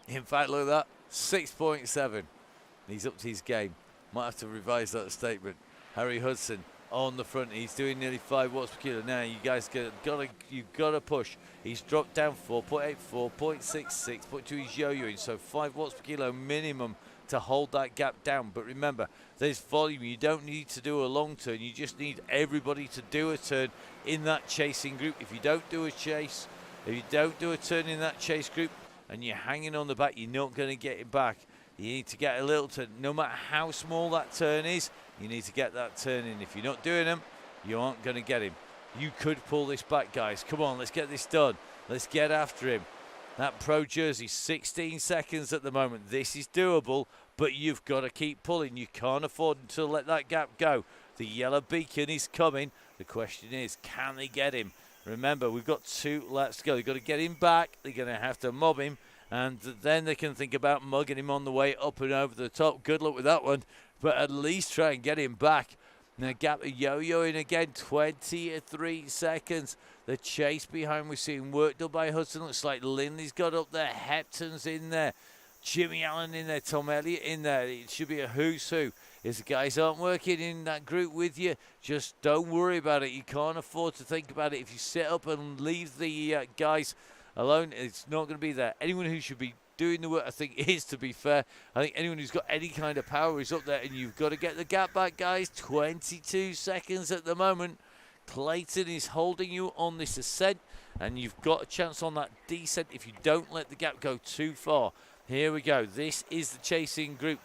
In fact, look at that, 6.7. He's up to his game. Might have to revise that statement. Harry Hudson on the front. He's doing nearly 5 watts per kilo. Now, you guys you've got to push. He's dropped down 4.8, 4.66, 0.2 he's yo-yoing. So 5 watts per kilo minimum to hold that gap down. But remember, there's volume. You don't need to do a long turn. You just need everybody to do a turn in that chasing group. If you don't do a chase, if you don't do a turn in that chase group and you're hanging on the back, you're not going to get it back. You need to get a little turn. No matter how small that turn is, you need to get that turn in. If you're not doing them, you aren't going to get him. You could pull this back, guys. Come on, let's get this done. Let's get after him. That Pro Jersey, 16 seconds at the moment. This is doable, but you've got to keep pulling. You can't afford to let that gap go. The yellow beacon is coming. The question is, can they get him? Remember, we've got 2 laps to go. They've got to get him back. They're going to have to mob him, and then they can think about mugging him on the way up and over the top. Good luck with that one, but at least try and get him back. Now, gap yo-yoing again, 23 seconds. The chase behind, we're seeing work done by Hudson. Looks like Lindley's got up there. Hepton's in there. Jimmy Allen in there. Tom Elliott in there. It should be a who's who. If the guys aren't working in that group with you, just don't worry about it. You can't afford to think about it. If you sit up and leave the guys alone, it's not going to be there. Anyone who should be doing the work, I think, is, to be fair. I think anyone who's got any kind of power is up there, and you've got to get the gap back, guys. 22 seconds at the moment. Clayton is holding you on this ascent, and you've got a chance on that descent if you don't let the gap go too far. Here we go. This is the chasing group.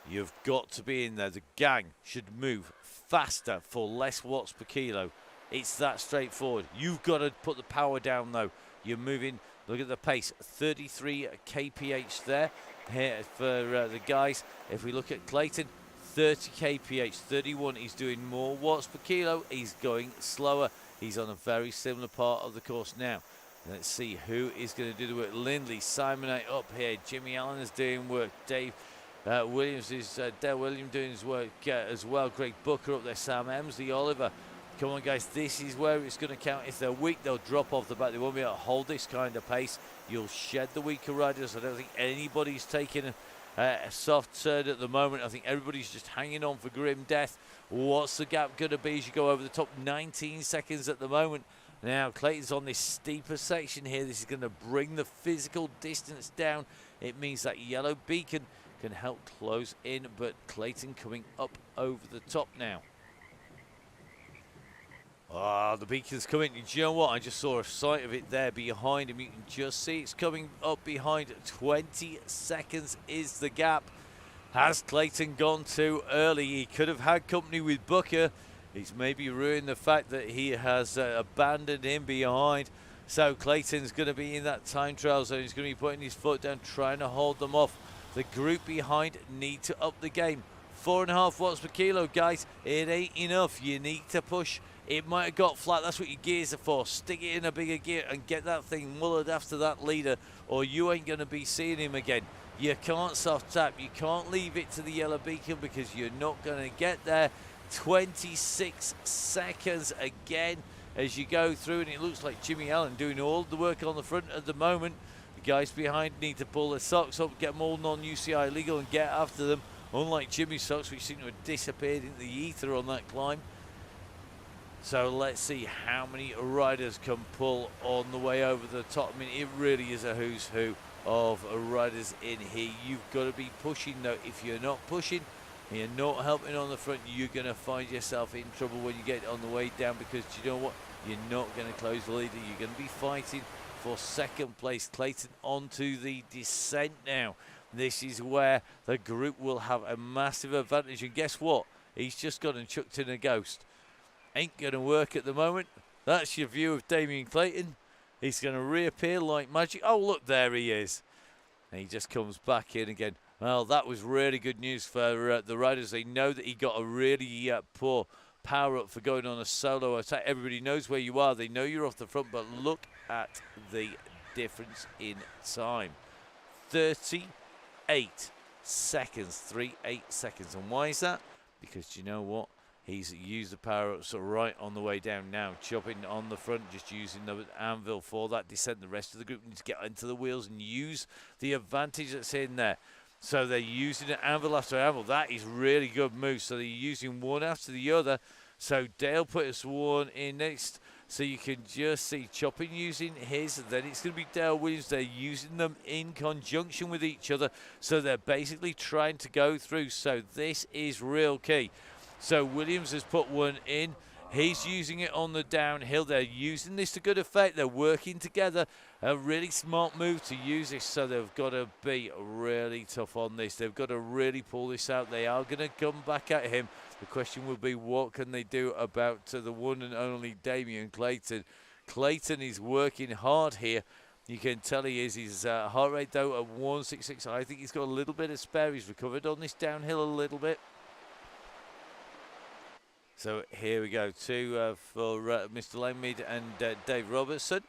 You've got to be in there. The gang should move faster for less watts per kilo. It's that straightforward. You've got to put the power down, though. You're moving. Look at the pace. 33 kph there here for the guys. If we look at Clayton, 30 kph, 31. He's doing more watts per kilo. He's going slower. He's on a very similar part of the course now. Let's see who is going to do the work. Lindley, Simonite up here. Jimmy Allen is doing work. Dave Williams is Dale Williams doing his work as well. Greg Booker up there. Sam Emsley, Oliver. Come on, guys. This is where it's going to count. If they're weak, they'll drop off the back. They won't be able to hold this kind of pace. You'll shed the weaker riders. I don't think anybody's taking a soft turn at the moment. I think everybody's just hanging on for grim death. What's the gap going to be as you go over the top? 19 seconds at the moment. Now, Clayton's on this steeper section here. This is going to bring the physical distance down. It means that yellow beacon can help close in, but Clayton coming up over the top now. Ah, the beacon's coming. Do you know what? I just saw a sight of it there behind him. You can just see it's coming up behind. 20 seconds is the gap. Has Clayton gone too early? He could have had company with Booker. He's maybe ruined the fact that he has abandoned him behind. So Clayton's going to be in that time trial zone. He's going to be putting his foot down, trying to hold them off. The group behind need to up the game. 4.5 watts per kilo, guys. It ain't enough. You need to push. It might have got flat. That's what your gears are for. Stick it in a bigger gear and get that thing mullered after that leader, or you ain't going to be seeing him again. You can't soft tap. You can't leave it to the yellow beacon because you're not going to get there. 26 seconds again as you go through, and it looks like Jimmy Allen doing all the work on the front at the moment. The guys behind need to pull their socks up, get them all non-UCI legal and get after them, unlike Jimmy's socks, which seem to have disappeared into the ether on that climb. So let's see how many riders can pull on the way over the top. I mean, it really is a who's who of riders in here. You've got to be pushing, though. If you're not pushing, you're not helping on the front, you're going to find yourself in trouble when you get on the way down, because you know what? You're not going to close the leader. You're going to be fighting for second place. Clayton onto the descent now. This is where the group will have a massive advantage. And guess what? He's just gone and chucked in a ghost. Ain't going to work at the moment. That's your view of Damien Clayton. He's going to reappear like magic. Oh, look, there he is. And he just comes back in again. Well, that was really good news for the riders. They know that he got a really poor power-up for going on a solo attack. Everybody knows where you are. They know you're off the front, but look at the difference in time. 38 seconds. 38 seconds. And why is that? Because you know what? He's used the power-ups right on the way down now. Chopping on the front, just using the anvil for that descent. The rest of the group needs to get into the wheels and use the advantage that's in there. So they're using an anvil after anvil. That is really good move. So they're using one after the other. So Dale put us one in next. So you can just see Chopping using his. Then it's going to be Dale Williams. They're using them in conjunction with each other. So they're basically trying to go through. So this is real key. So Williams has put one in. He's using it on the downhill. They're using this to good effect. They're working together. A really smart move to use this. So they've got to be really tough on this. They've got to really pull this out. They are going to come back at him. The question will be, what can they do about the one and only Damien Clayton? Clayton is working hard here. You can tell he is. His heart rate, though, at 166. I think he's got a little bit of spare. He's recovered on this downhill a little bit. So here we go, two for Mr. Langmead and Dave Robertson.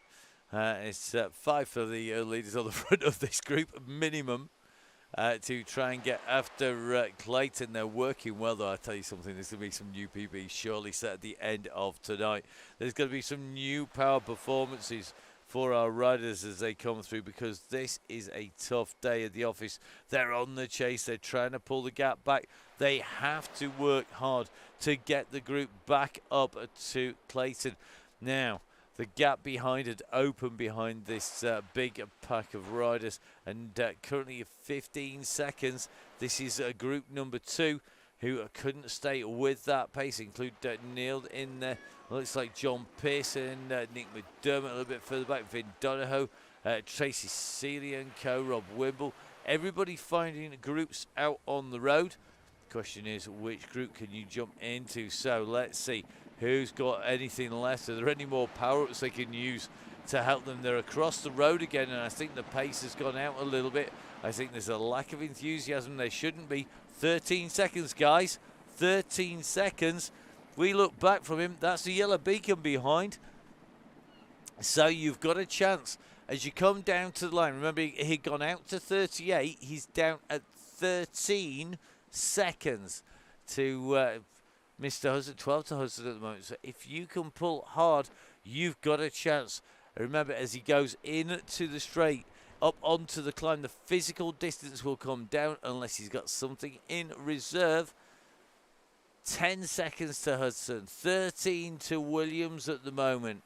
It's 5 for the leaders on the front of this group, minimum, to try and get after Clayton. They're working well, though. I'll tell you something, there's going to be some new PBs surely set at the end of tonight. There's going to be some new power performances for our riders as they come through, because this is a tough day at the office. They're on the chase. They're trying to pull the gap back. They have to work hard to get the group back up to Clayton. Now, the gap behind it open behind this big pack of riders, and currently 15 seconds. This is group number 2 who couldn't stay with that pace. Include Neil in there. Looks like John Pearson, Nick McDermott a little bit further back, Vin Donahoe, Tracy Seeley and co, Rob Wimble. Everybody finding groups out on the road. Question is, which group can you jump into? So let's see who's got anything left. Are there any more power-ups they can use to help them? They're across the road again, and I think the pace has gone out a little bit. I think there's a lack of enthusiasm. There shouldn't be. 13 seconds, guys. 13 seconds. We look back from him. That's the yellow beacon behind. So you've got a chance as you come down to the line. Remember, he'd gone out to 38. He's down at 13 seconds to Mr. Hudson, 12 to Hudson at the moment. So if you can pull hard, you've got a chance. Remember, as he goes into the straight, up onto the climb, the physical distance will come down unless he's got something in reserve. 10 seconds to Hudson, 13 to Williams at the moment.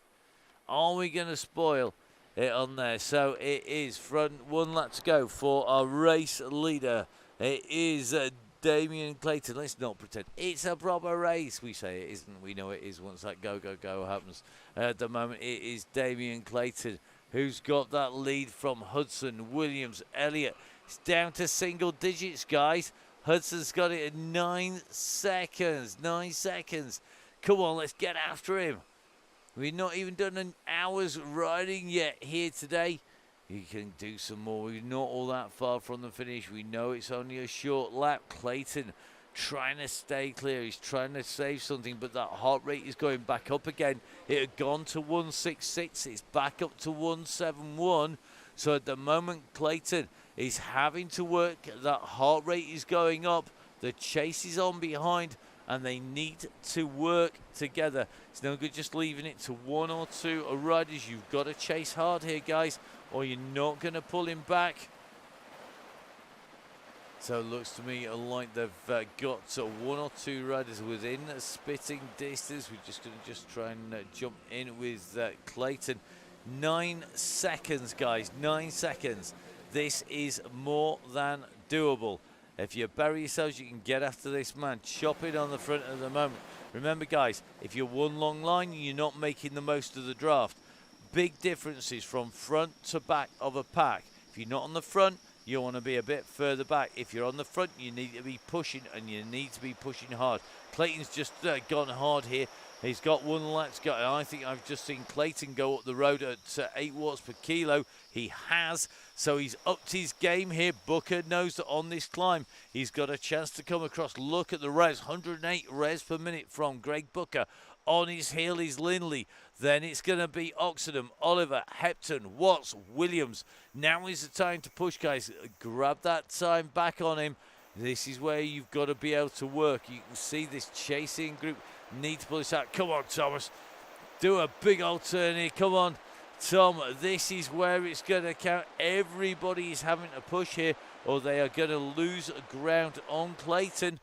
Are we going to spoil it on there? So it is front, 1 lap to go for our race leader. It is Damien Clayton. Let's not pretend it's a proper race. We say it isn't. We know it is once that go happens. At the moment, it is Damien Clayton who's got that lead from Hudson, Williams, Elliott. It's down to single digits, guys. Hudson's got it at 9 seconds. 9 seconds. Come on, let's get after him. We've not even done an hour's riding yet here today. You can do some more. We're not all that far from the finish. We know it's only a short lap. Clayton trying to stay clear. He's trying to save something, but that heart rate is going back up again. It had gone to 166. It's back up to 171. So at the moment, Clayton is having to work. That heart rate is going up. The chase is on behind, and they need to work together. It's no good just leaving it to one or two riders. You've got to chase hard here, guys, or you're not going to pull him back. So it looks to me like they've got one or two riders within spitting distance. We're just going to try and jump in with Clayton. 9 seconds, guys. 9 seconds. This is more than doable. If you bury yourselves, you can get after this man. Chop it on the front at the moment. Remember, guys, if you're one long line, you're not making the most of the draft. Big differences from front to back of a pack. If you're not on the front, you want to be a bit further back. If you're on the front, you need to be pushing, and you need to be pushing hard. Clayton's just gone hard here. He's got one lap to go. I think I've just seen Clayton go up the road at 8 watts per kilo. He has, so he's upped his game here. Booker knows that on this climb, he's got a chance to come across. Look at the res, 108 res per minute from Greg Booker. On his heel is Lindley. Then it's going to be Oxenham, Oliver, Hepton, Watts, Williams. Now is the time to push, guys. Grab that time back on him. This is where you've got to be able to work. You can see this chasing group need to pull this out. Come on, Thomas. Do a big old turn here. Come on, Tom. This is where it's going to count. Everybody is having to push here, or they are going to lose ground on Clayton.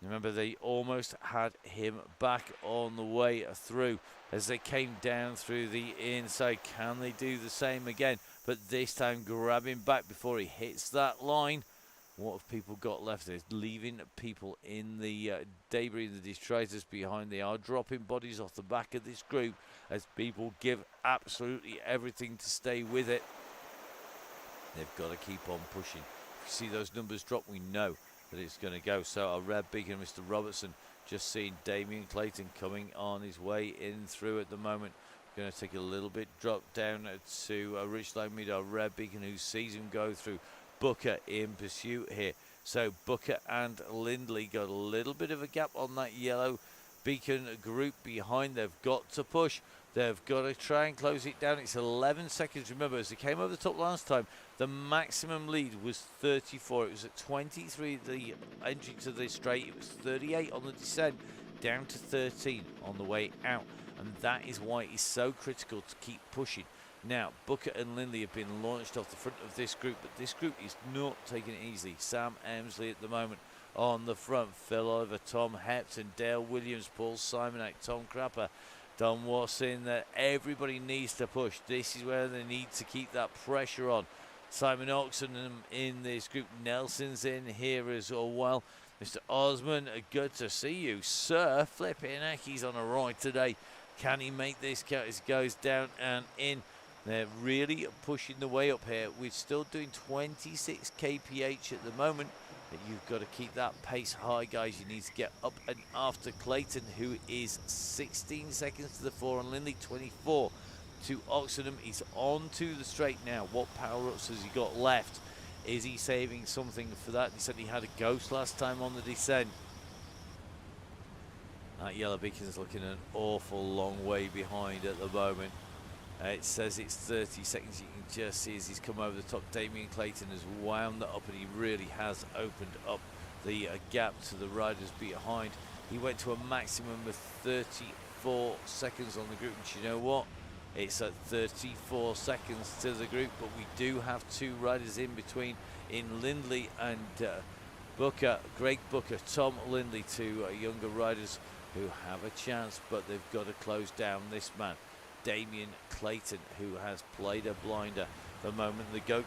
Remember, they almost had him back on the way through as they came down through the inside. Can they do the same again? But this time, grab him back before he hits that line. What have people got left? They're leaving people in the debris, the detritus behind. They are dropping bodies off the back of this group as people give absolutely everything to stay with it. They've got to keep on pushing. If you see those numbers drop, we know that it's going to go. So our red beacon, Mr. Robertson, just seeing Damien Clayton coming on his way in through at the moment. Going to take a little bit drop down to Richland Mead, our red beacon, who sees him go through. Booker in pursuit here. So Booker and Lindley got a little bit of a gap on that yellow beacon group behind. They've got to push. They've got to try and close it down. It's 11 seconds. Remember, as they came over the top last time, the maximum lead was 34. It was at 23 the entry to the straight. It was 38 on the descent, down to 13 on the way out. And that is why it's so critical to keep pushing. Now, Booker and Lindley have been launched off the front of this group, but this group is not taking it easy. Sam Emsley at the moment on the front. Phil Oliver, Tom Hepton, Dale Williams, Paul Simonak, Tom Crapper, Don Watson. That everybody needs to push. This is where they need to keep that pressure on. Simon Oxenham in this group. Nelson's in here as well. Mr. Osman, good to see you, sir. Flipping heck, he's on a ride today. Can he make this count as he goes down and in? They're really pushing the way up here. We're still doing 26 kph at the moment, but you've got to keep that pace high, guys. You need to get up and after Clayton, who is 16 seconds to the fore, and Lindley 24 to Oxenham. He's on to the straight now. What power-ups has he got left? Is he saving something for that? He said he had a ghost last time on the descent. That yellow beacon is looking an awful long way behind at the moment. It says it's 30 seconds. You can just see as he's come over the top. Damien Clayton has wound that up, and he really has opened up the gap to the riders behind. He went to a maximum of 34 seconds on the group, and you know what? It's at 34 seconds to the group, but we do have two riders in between in Lindley and Booker. Greg Booker, Tom Lindley, two younger riders who have a chance, but they've got to close down this man. Damien Clayton, who has played a blinder. The moment the go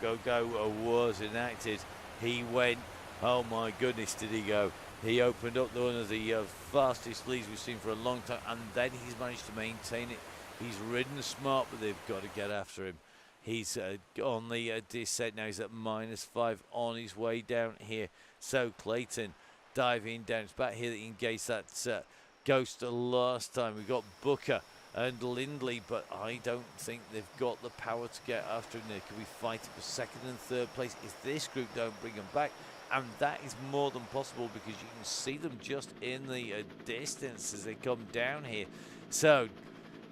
was enacted, he went, oh my goodness, did he go. He opened up one of the fastest leads we've seen for a long time, and then he's managed to maintain it. He's ridden smart, but they've got to get after him. He's on the descent now. He's at -5 on his way down here. So Clayton diving down. It's back here that he engaged that ghost last time. We've got Booker and Lindley, but I don't think they've got the power to get after him there. Can we fight it for second and third place? If this group don't bring them back, and that is more than possible because you can see them just in the distance as they come down here. So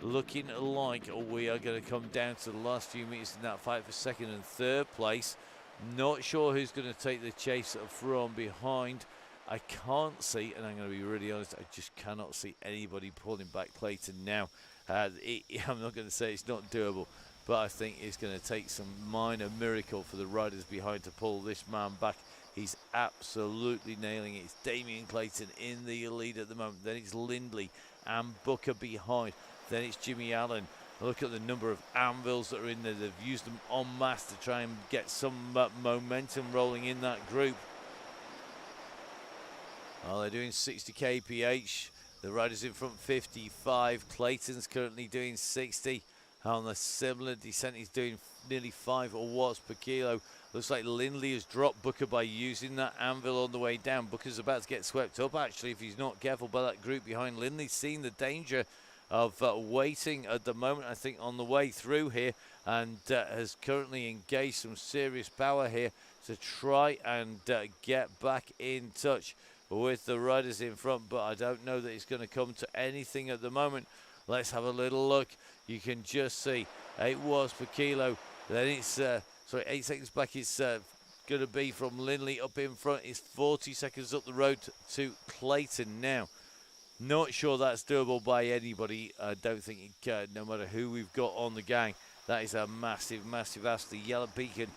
looking like we are going to come down to the last few meters in that fight for second and third place. Not sure who's going to take the chase from behind. I can't see, and I'm going to be really honest, I just cannot see anybody pulling back Clayton now. I'm not going to say it's not doable, but I think it's going to take some minor miracle for the riders behind to pull this man back. He's absolutely nailing it. It's Damien Clayton in the lead at the moment. Then it's Lindley and Booker behind. Then it's Jimmy Allen. Look at the number of anvils that are in there. They've used them en masse to try and get some momentum rolling in that group. Well, they're doing 60 kph. The riders in front 55. Clayton's currently doing 60. On a similar descent, he's doing nearly 5 watts per kilo. Looks like Lindley has dropped Booker by using that anvil on the way down. Booker's about to get swept up, actually, if he's not careful by that group behind. Lindley's seen the danger of waiting at the moment, I think, on the way through here, and has currently engaged some serious power here to try and get back in touch with the riders in front, but I don't know that it's going to come to anything at the moment. Let's have a little look. You can just see 8 watts per kilo. Then it's 8 seconds back. It's going to be from Lindley up in front. It's 40 seconds up the road to Clayton now. Not sure that's doable by anybody. I don't think it can, no matter who we've got on the gang. That is a massive, massive ask. The yellow beacon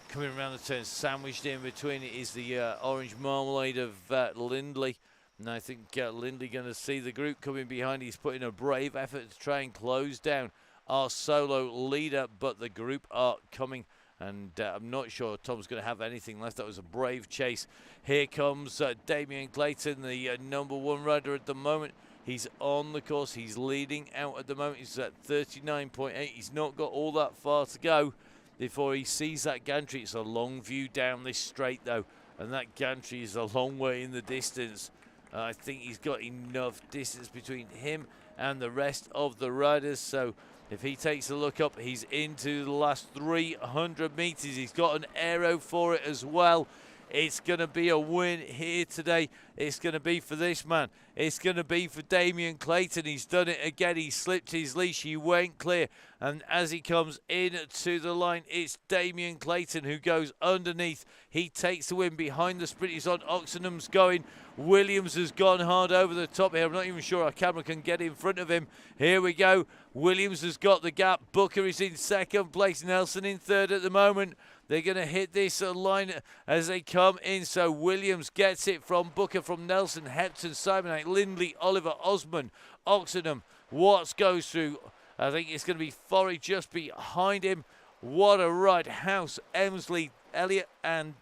coming around the turn, sandwiched in between it is the orange marmalade of Lindley. And I think Lindley going to see the group coming behind. He's putting a brave effort to try and close down our solo leader, but the group are coming. And I'm not sure Tom's going to have anything left. That was a brave chase. Here comes Damien Clayton, the #1 rider at the moment. He's on the course. He's leading out at the moment. He's at 39.8. He's not got all that far to go before he sees that gantry. It's a long view down this straight, though, and that gantry is a long way in the distance. I think he's got enough distance between him and the rest of the riders, so if he takes a look up, he's into the last 300 meters. He's got an aero for it as well. It's going to be a win here today. It's going to be for this man. It's going to be for Damien Clayton. He's done it again. He slipped his leash. He went clear. And as he comes in to the line, it's Damien Clayton who goes underneath. He takes the win behind the sprint. He's on. Oxenham's going. Williams has gone hard over the top here. I'm not even sure our camera can get in front of him. Here we go. Williams has got the gap. Booker is in second place. Nelson in third at the moment. They're going to hit this line as they come in. So Williams gets it from Booker, from Nelson, Hepton, Simonite, Lindley, Oliver, Osman, Oxenham. Watts goes through. I think it's going to be Forey just behind him. What a ride. House, Emsley, Elliott and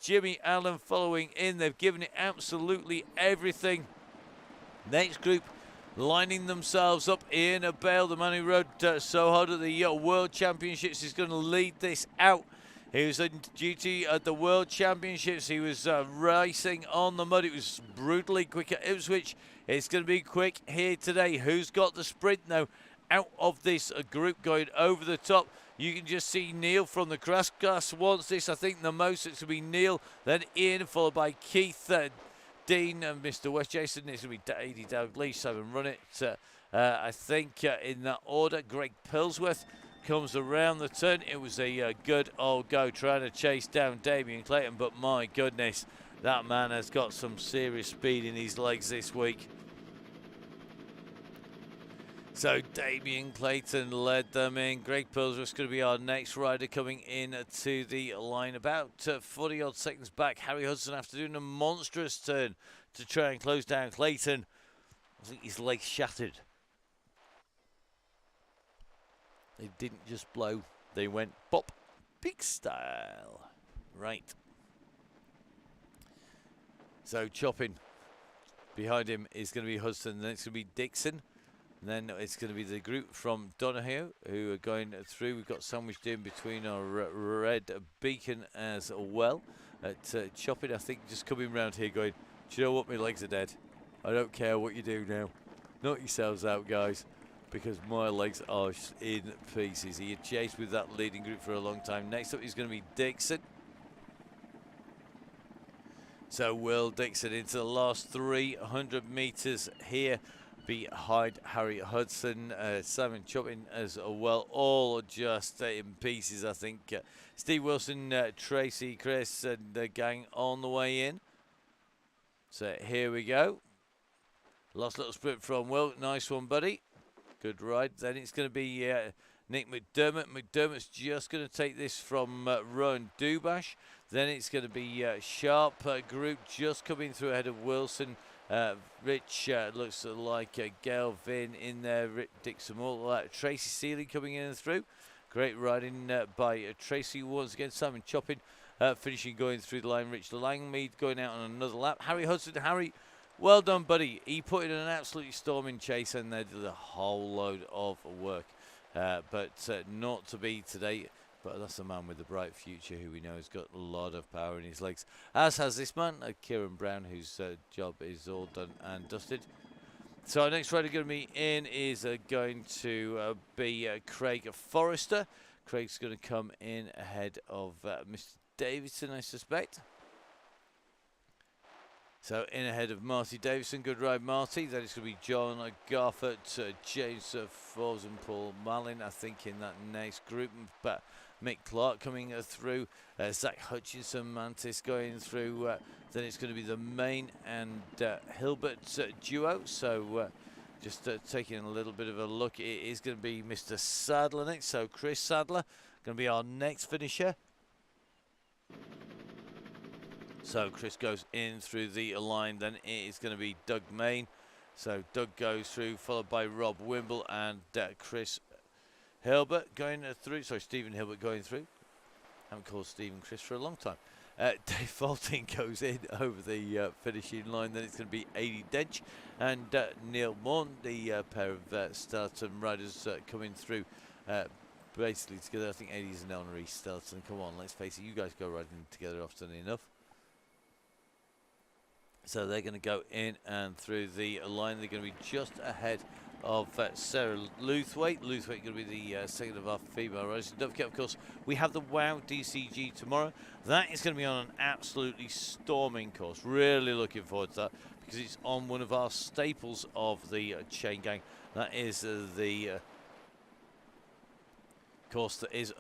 Jimmy Allen following in. They've given it absolutely everything. Next group lining themselves up. Ian Bale, the man who rode so hard at the World Championships, is going to lead this out. He was on duty at the World Championships. He was racing on the mud. It was brutally quick at Ipswich. It's going to be quick here today. Who's got the sprint, though, out of this group going over the top? You can just see Neil from the Crash Gas wants this. I think the most it's going to be Neil, then Ian, followed by Keith, Dean, and Mr. West Jason. It's going to be Eddie Dalglish, Simon Run It. I think in that order, Greg Pillsworth comes around the turn. It was a good old go trying to chase down Damien Clayton, but my goodness, that man has got some serious speed in his legs this week. So Damien Clayton led them in. Greg Pillsworth's going to be our next rider coming in to the line. About 40 odd seconds back, Harry Hudson after doing a monstrous turn to try and close down Clayton. I think his legs shattered. They didn't just blow, they went pop, pig style. Right. So chopping behind him is going to be Hudson, then it's going to be Dixon. And then it's going to be the group from Donahue who are going through. We've got sandwiched in between our red beacon as well. At chopping, I think, just coming round here going, do you know what, my legs are dead. I don't care what you do now. Knock yourselves out, guys, because my legs are in pieces. He had chased with that leading group for a long time. Next up is going to be Dixon. So Will Dixon into the last 300 metres here behind Harry Hudson, Simon Chopin as well, all just in pieces, I think. Steve Wilson, Tracy, Chris and the gang on the way in. So here we go. Last little sprint from Will. Nice one, buddy. Good ride. Then it's going to be Nick McDermott. McDermott's just going to take this from Rowan Dubash. Then it's going to be Sharp group just coming through ahead of Wilson. Rich looks like Gail Vinn in there. Rick Dixon, all that. Tracy Seeley coming in and through. Great riding by Tracy once again. Simon Chopin finishing going through the line. Rich Langmead going out on another lap. Harry Hudson. Harry, well done, buddy. He put in an absolutely storming chase and they did a whole load of work. But not to be today. But that's a man with a bright future who we know has got a lot of power in his legs. As has this man, Kieran Brown, whose job is all done and dusted. So our next rider going to be in is going to be Craig Forrester. Craig's going to come in ahead of Mr. Davidson, I suspect. So in ahead of Marty Davison. Good ride, Marty. Then it's going to be John Garford, James Forbes and Paul Malin, I think, in that next group. But Mick Clark coming through. Zach Hutchinson, Mantis going through. Then it's going to be the Main and Hilbert duo. So just taking a little bit of a look. It is going to be Mr. Sadler next. So Chris Sadler going to be our next finisher. So Chris goes in through the line. Then it is going to be Doug Main. So Doug goes through, followed by Rob Wimble and Chris Hilbert going through. Sorry, Stephen Hilbert going through. Haven't called Stephen Chris for a long time. Dave Faulting goes in over the finishing line. Then it's going to be Adi Dench and Neil Morn, the pair of Stellarton riders coming through basically together. I think Adi's an honorary Stellarton. Come on, let's face it, you guys go riding together often enough. So they're going to go in and through the line. They're going to be just ahead of Sarah Luthwaite. Luthwaite going to be the second of our female riders. Don't forget, of course, we have the WOW DCG tomorrow. That is going to be on an absolutely storming course. Really looking forward to that because it's on one of our staples of the Chaingang. That is the course that is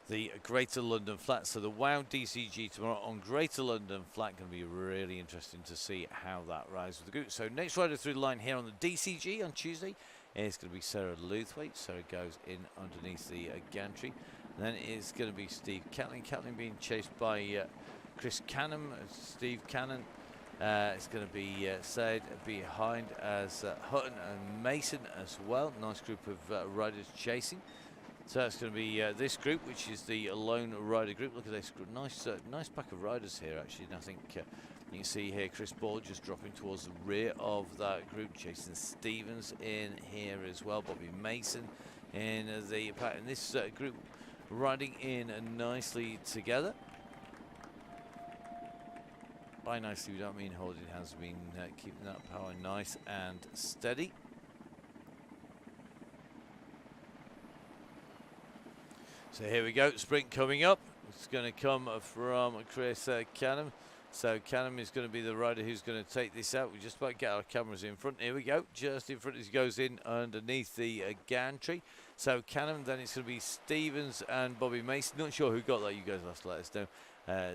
the Greater London Flat. So the WOW DCG tomorrow on Greater London Flat. Going to be really interesting to see how that rides with the group. So next rider through the line here on the DCG on Tuesday is going to be Sarah Luthwaite. Sarah goes in underneath the gantry. And then it's going to be Steve Catlin. Catlin being chased by Chris Canham. Steve Cannon is going to be said behind as Hutton and Mason as well. Nice group of riders chasing. So that's going to be this group, which is the lone rider group. Look at this nice, nice pack of riders here, actually. And I think you can see here Chris Ball just dropping towards the rear of that group. Jason Stevens in here as well. Bobby Mason in the pack. And this group riding in nicely together. By nicely, we don't mean holding hands. We mean keeping that power nice and steady. So here we go, sprint coming up. It's going to come from Chris Canham. So Canham is going to be the rider who's going to take this out. We just about get our cameras in front. Here we go, just in front as he goes in underneath the gantry. So Canham, then it's going to be Stevens and Bobby Mason. Not sure who got that. You guys have to let us know.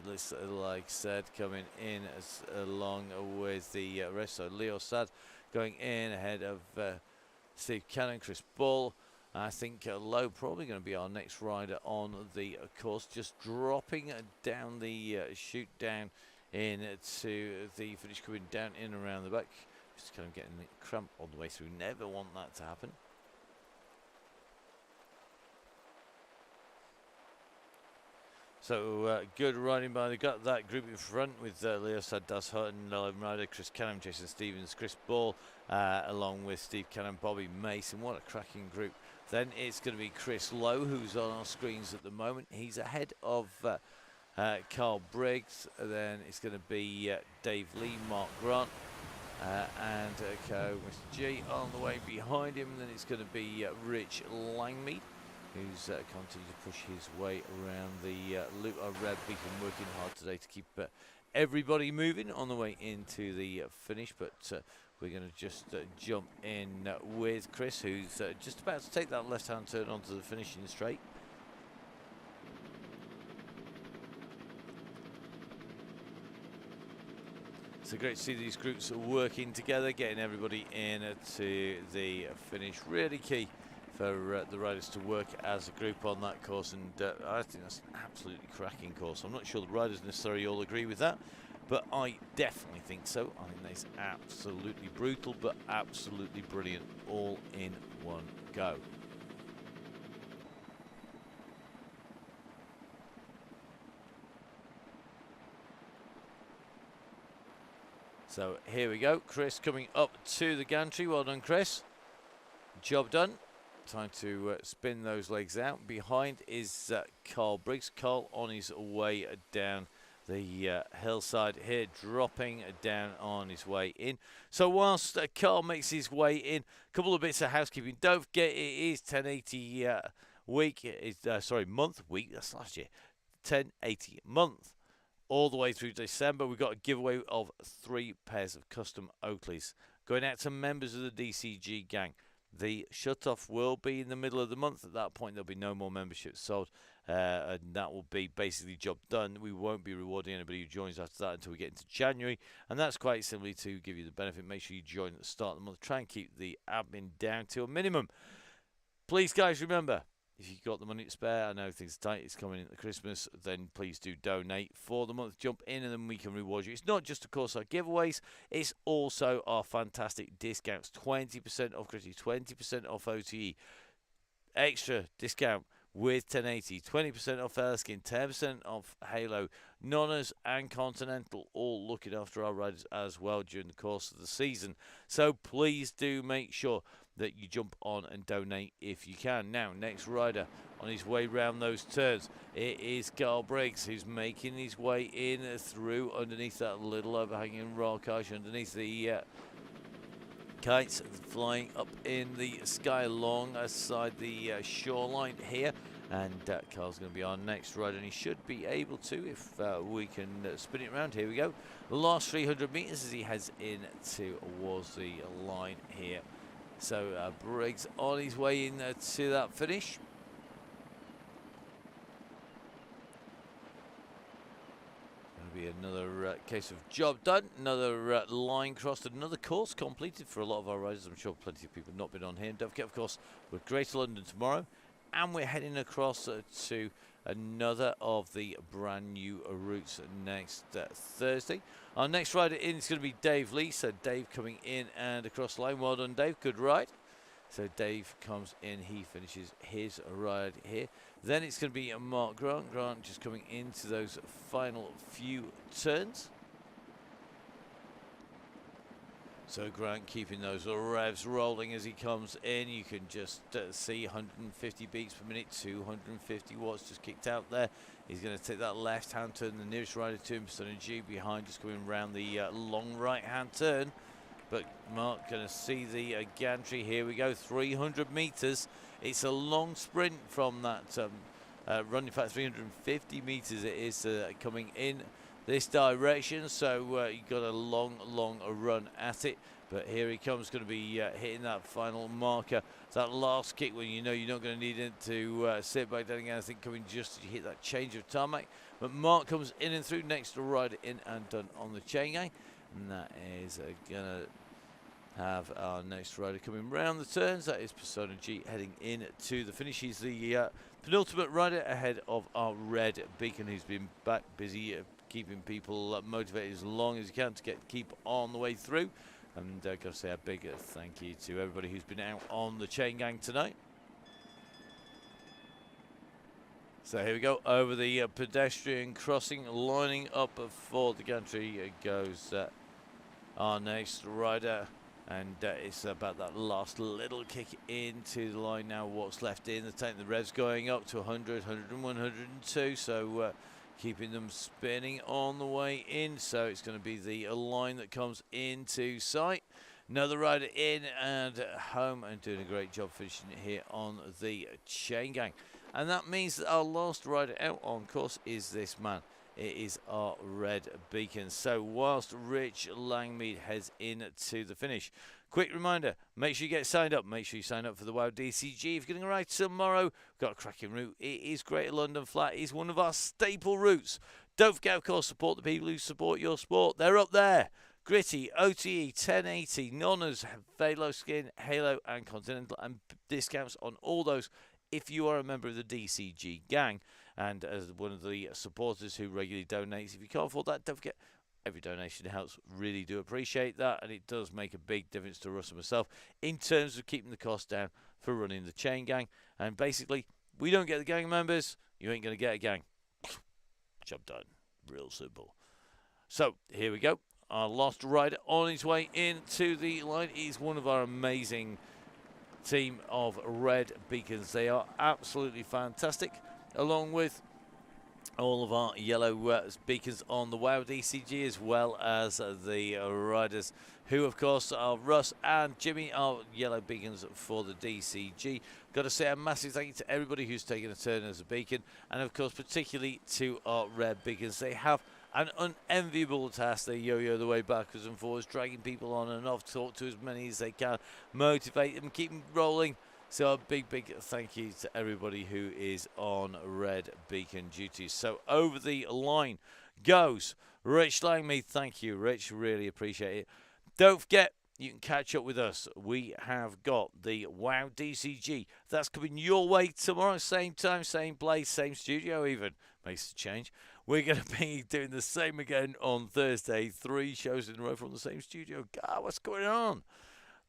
Looks like said coming in along with the rest. So Leo Sad going in ahead of Steve Cannon, Chris Ball. I think Lowe probably going to be our next rider on the course, just dropping down the chute down into the finish, coming down in around the back. Just kind of getting the cramp on the way through. Never want that to happen. So good riding by that group in front with Leo Sad, Das Hutton, lone rider, Chris Canham, Jason Stevens, Chris Ball, along with Steve Canham, Bobby Mason. What a cracking group. Then it's going to be Chris Lowe, who's on our screens at the moment. He's ahead of Carl Briggs. Then it's going to be Dave Lee, Mark Grant, and Mr. G on the way behind him. Then it's going to be Rich Langmead, who's continued to push his way around the loop. I read we've been working hard today to keep everybody moving on the way into the finish, but we're going to just jump in with Chris, who's just about to take that left-hand turn onto the finishing straight. So great to see these groups working together, getting everybody in to the finish. Really key for the riders to work as a group on that course, and I think that's an absolutely cracking course. I'm not sure the riders necessarily all agree with that, but I definitely think so. I think that's absolutely brutal, but absolutely brilliant, all in one go. So here we go, Chris coming up to the gantry. Well done, Chris. Job done. Time to spin those legs out. Behind is Carl Briggs. Carl on his way down the hillside here, dropping down on his way in. So whilst Carl makes his way in, a couple of bits of housekeeping. Don't forget, it is 1080 week. Month. Week. That's last year. 1080 month. All the way through December, we've got a giveaway of 3 pairs of custom Oakleys going out to members of the DCG gang. The shut-off will be in the middle of the month. At that point, there'll be no more memberships sold, and that will be basically job done. We won't be rewarding anybody who joins after that until we get into January, and that's quite simply to give you the benefit. Make sure you join at the start of the month. Try and keep the admin down to a minimum. Please, guys, remember, if you've got the money to spare, I know things are tight, it's coming into Christmas, then please do donate for the month. Jump in and then we can reward you. It's not just, of course, our giveaways, it's also our fantastic discounts. 20% off Gritty, 20% off OTE, extra discount with 1080, 20% off Erskine, 10% off Halo, Nonners and Continental, all looking after our riders as well during the course of the season. So please do make sure that you jump on and donate if you can. Now, next rider on his way round those turns, it is Carl Briggs, who's making his way in through underneath that little overhanging rock arch, underneath the kites flying up in the sky alongside the shoreline here. And Carl's going to be our next rider, and he should be able to if we can spin it around. Here we go. The last 300 metres as he heads in towards the line here. So Briggs on his way in to that finish. Going to be another case of job done, another line crossed, another course completed for a lot of our riders. I'm sure plenty of people have not been on here. And don't forget, of course, we're Greater London tomorrow, and we're heading across to another of the brand new routes next Thursday. Our next rider in is going to be Dave Lee. So Dave coming in and across the line. Well done, Dave. Good ride. So Dave comes in. He finishes his ride here. Then it's going to be Mark Grant. Grant just coming into those final few turns. So Grant keeping those revs rolling as he comes in. You can just see 150 beats per minute, 250 watts just kicked out there. He's going to take that left-hand turn. The nearest rider to him, Sonny G, behind, just coming around the long right-hand turn. But Mark going to see the gantry. Here we go, 300 metres. It's a long sprint from that run. In fact, 350 metres it is coming in this direction, so you've got a long run at it. But here he comes, going to be hitting that final marker, that last kick when you know you're not going to need it to sit back down again. I think coming just as you hit that change of tarmac. But Mark comes in and through, next to rider in and done on the Chaingang, and that is going to have our next rider coming round the turns. That is Persona G heading in to the finish. He's the penultimate rider ahead of our red beacon, who's been back busy keeping people motivated as long as you can to keep on the way through. And got to say a big thank you to everybody who's been out on the Chaingang tonight. So here we go, over the pedestrian crossing, lining up for the gantry goes our next rider. And it's about that last little kick into the line now. What's left in the tank, the revs going up to 100, 101, 102. So keeping them spinning on the way in. So it's going to be the line that comes into sight. Another rider in and home, and doing a great job finishing it here on the Chaingang. And that means that our last rider out on course is this man. it is our red beacon. So whilst Rich Langmead heads into the finish, quick reminder, make sure you get signed up. Make sure you sign up for the WOW DCG. If you're going to ride tomorrow, we've got a cracking route. It is Greater London Flat. It's one of our staple routes. Don't forget, of course, support the people who support your sport. They're up there. Gritty, OTE, 1080, Nonnas, Velo Skin, Halo, and Continental, and discounts on all those if you are a member of the DCG gang. And as one of the supporters who regularly donates, if you can't afford that, don't forget, every donation helps. Really do appreciate that, and it does make a big difference to Russ and myself in terms of keeping the cost down for running the chain gang. And basically, we don't get the gang members, you ain't going to get a gang. Job done. Real simple. So, here we go. Our lost rider on his way into the line is one of our amazing team of red beacons. They are absolutely fantastic, along with all of our yellow beacons on the WOW DCG, as well as the riders who, of course, are Russ and Jimmy, are yellow beacons for the DCG. Got to say a massive thank you to everybody who's taken a turn as a beacon, and of course particularly to our red beacons. They have an unenviable task. They yo-yo the way backwards and forwards, dragging people on and off, talk to as many as they can, motivate them, keep them rolling. So a big thank you to everybody who is on red beacon duties. So over the line goes Rich Langmead. Thank you, Rich. Really appreciate it. Don't forget, you can catch up with us. We have got the WOW DCG. That's coming your way tomorrow. Same time, same place, same studio even. Makes a change. We're going to be doing the same again on Thursday. 3 shows in a row from the same studio. God, what's going on?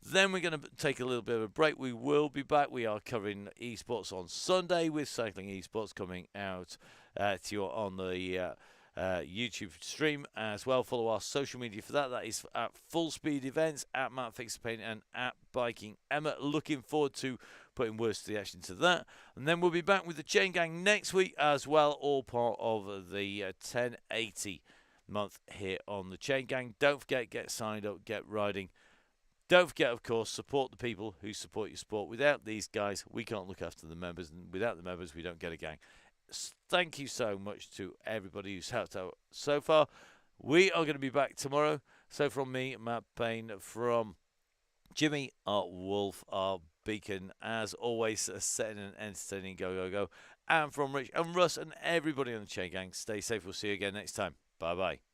Then we're going to take a little bit of a break. We will be back. We are covering esports on Sunday with Cycling Esports coming out to you on the YouTube stream as well. Follow our social media for that. That is at Full Speed Events, at Matt Fixerpaint, and at Biking Emma. Looking forward to putting words to the action to that. And then we'll be back with the Chain Gang next week as well, all part of the 1080 month here on the Chain Gang. Don't forget, get signed up, get riding. Don't forget, of course, support the people who support your sport. Without these guys, we can't look after the members, and without the members, we don't get a gang. Thank you so much to everybody who's helped out so far. We are going to be back tomorrow. So from me, Matt Payne, from Jimmy, our Wolf, our Beacon, as always, setting an entertaining go, and from Rich and Russ and everybody on the Chain Gang, stay safe. We'll see you again next time. Bye-bye.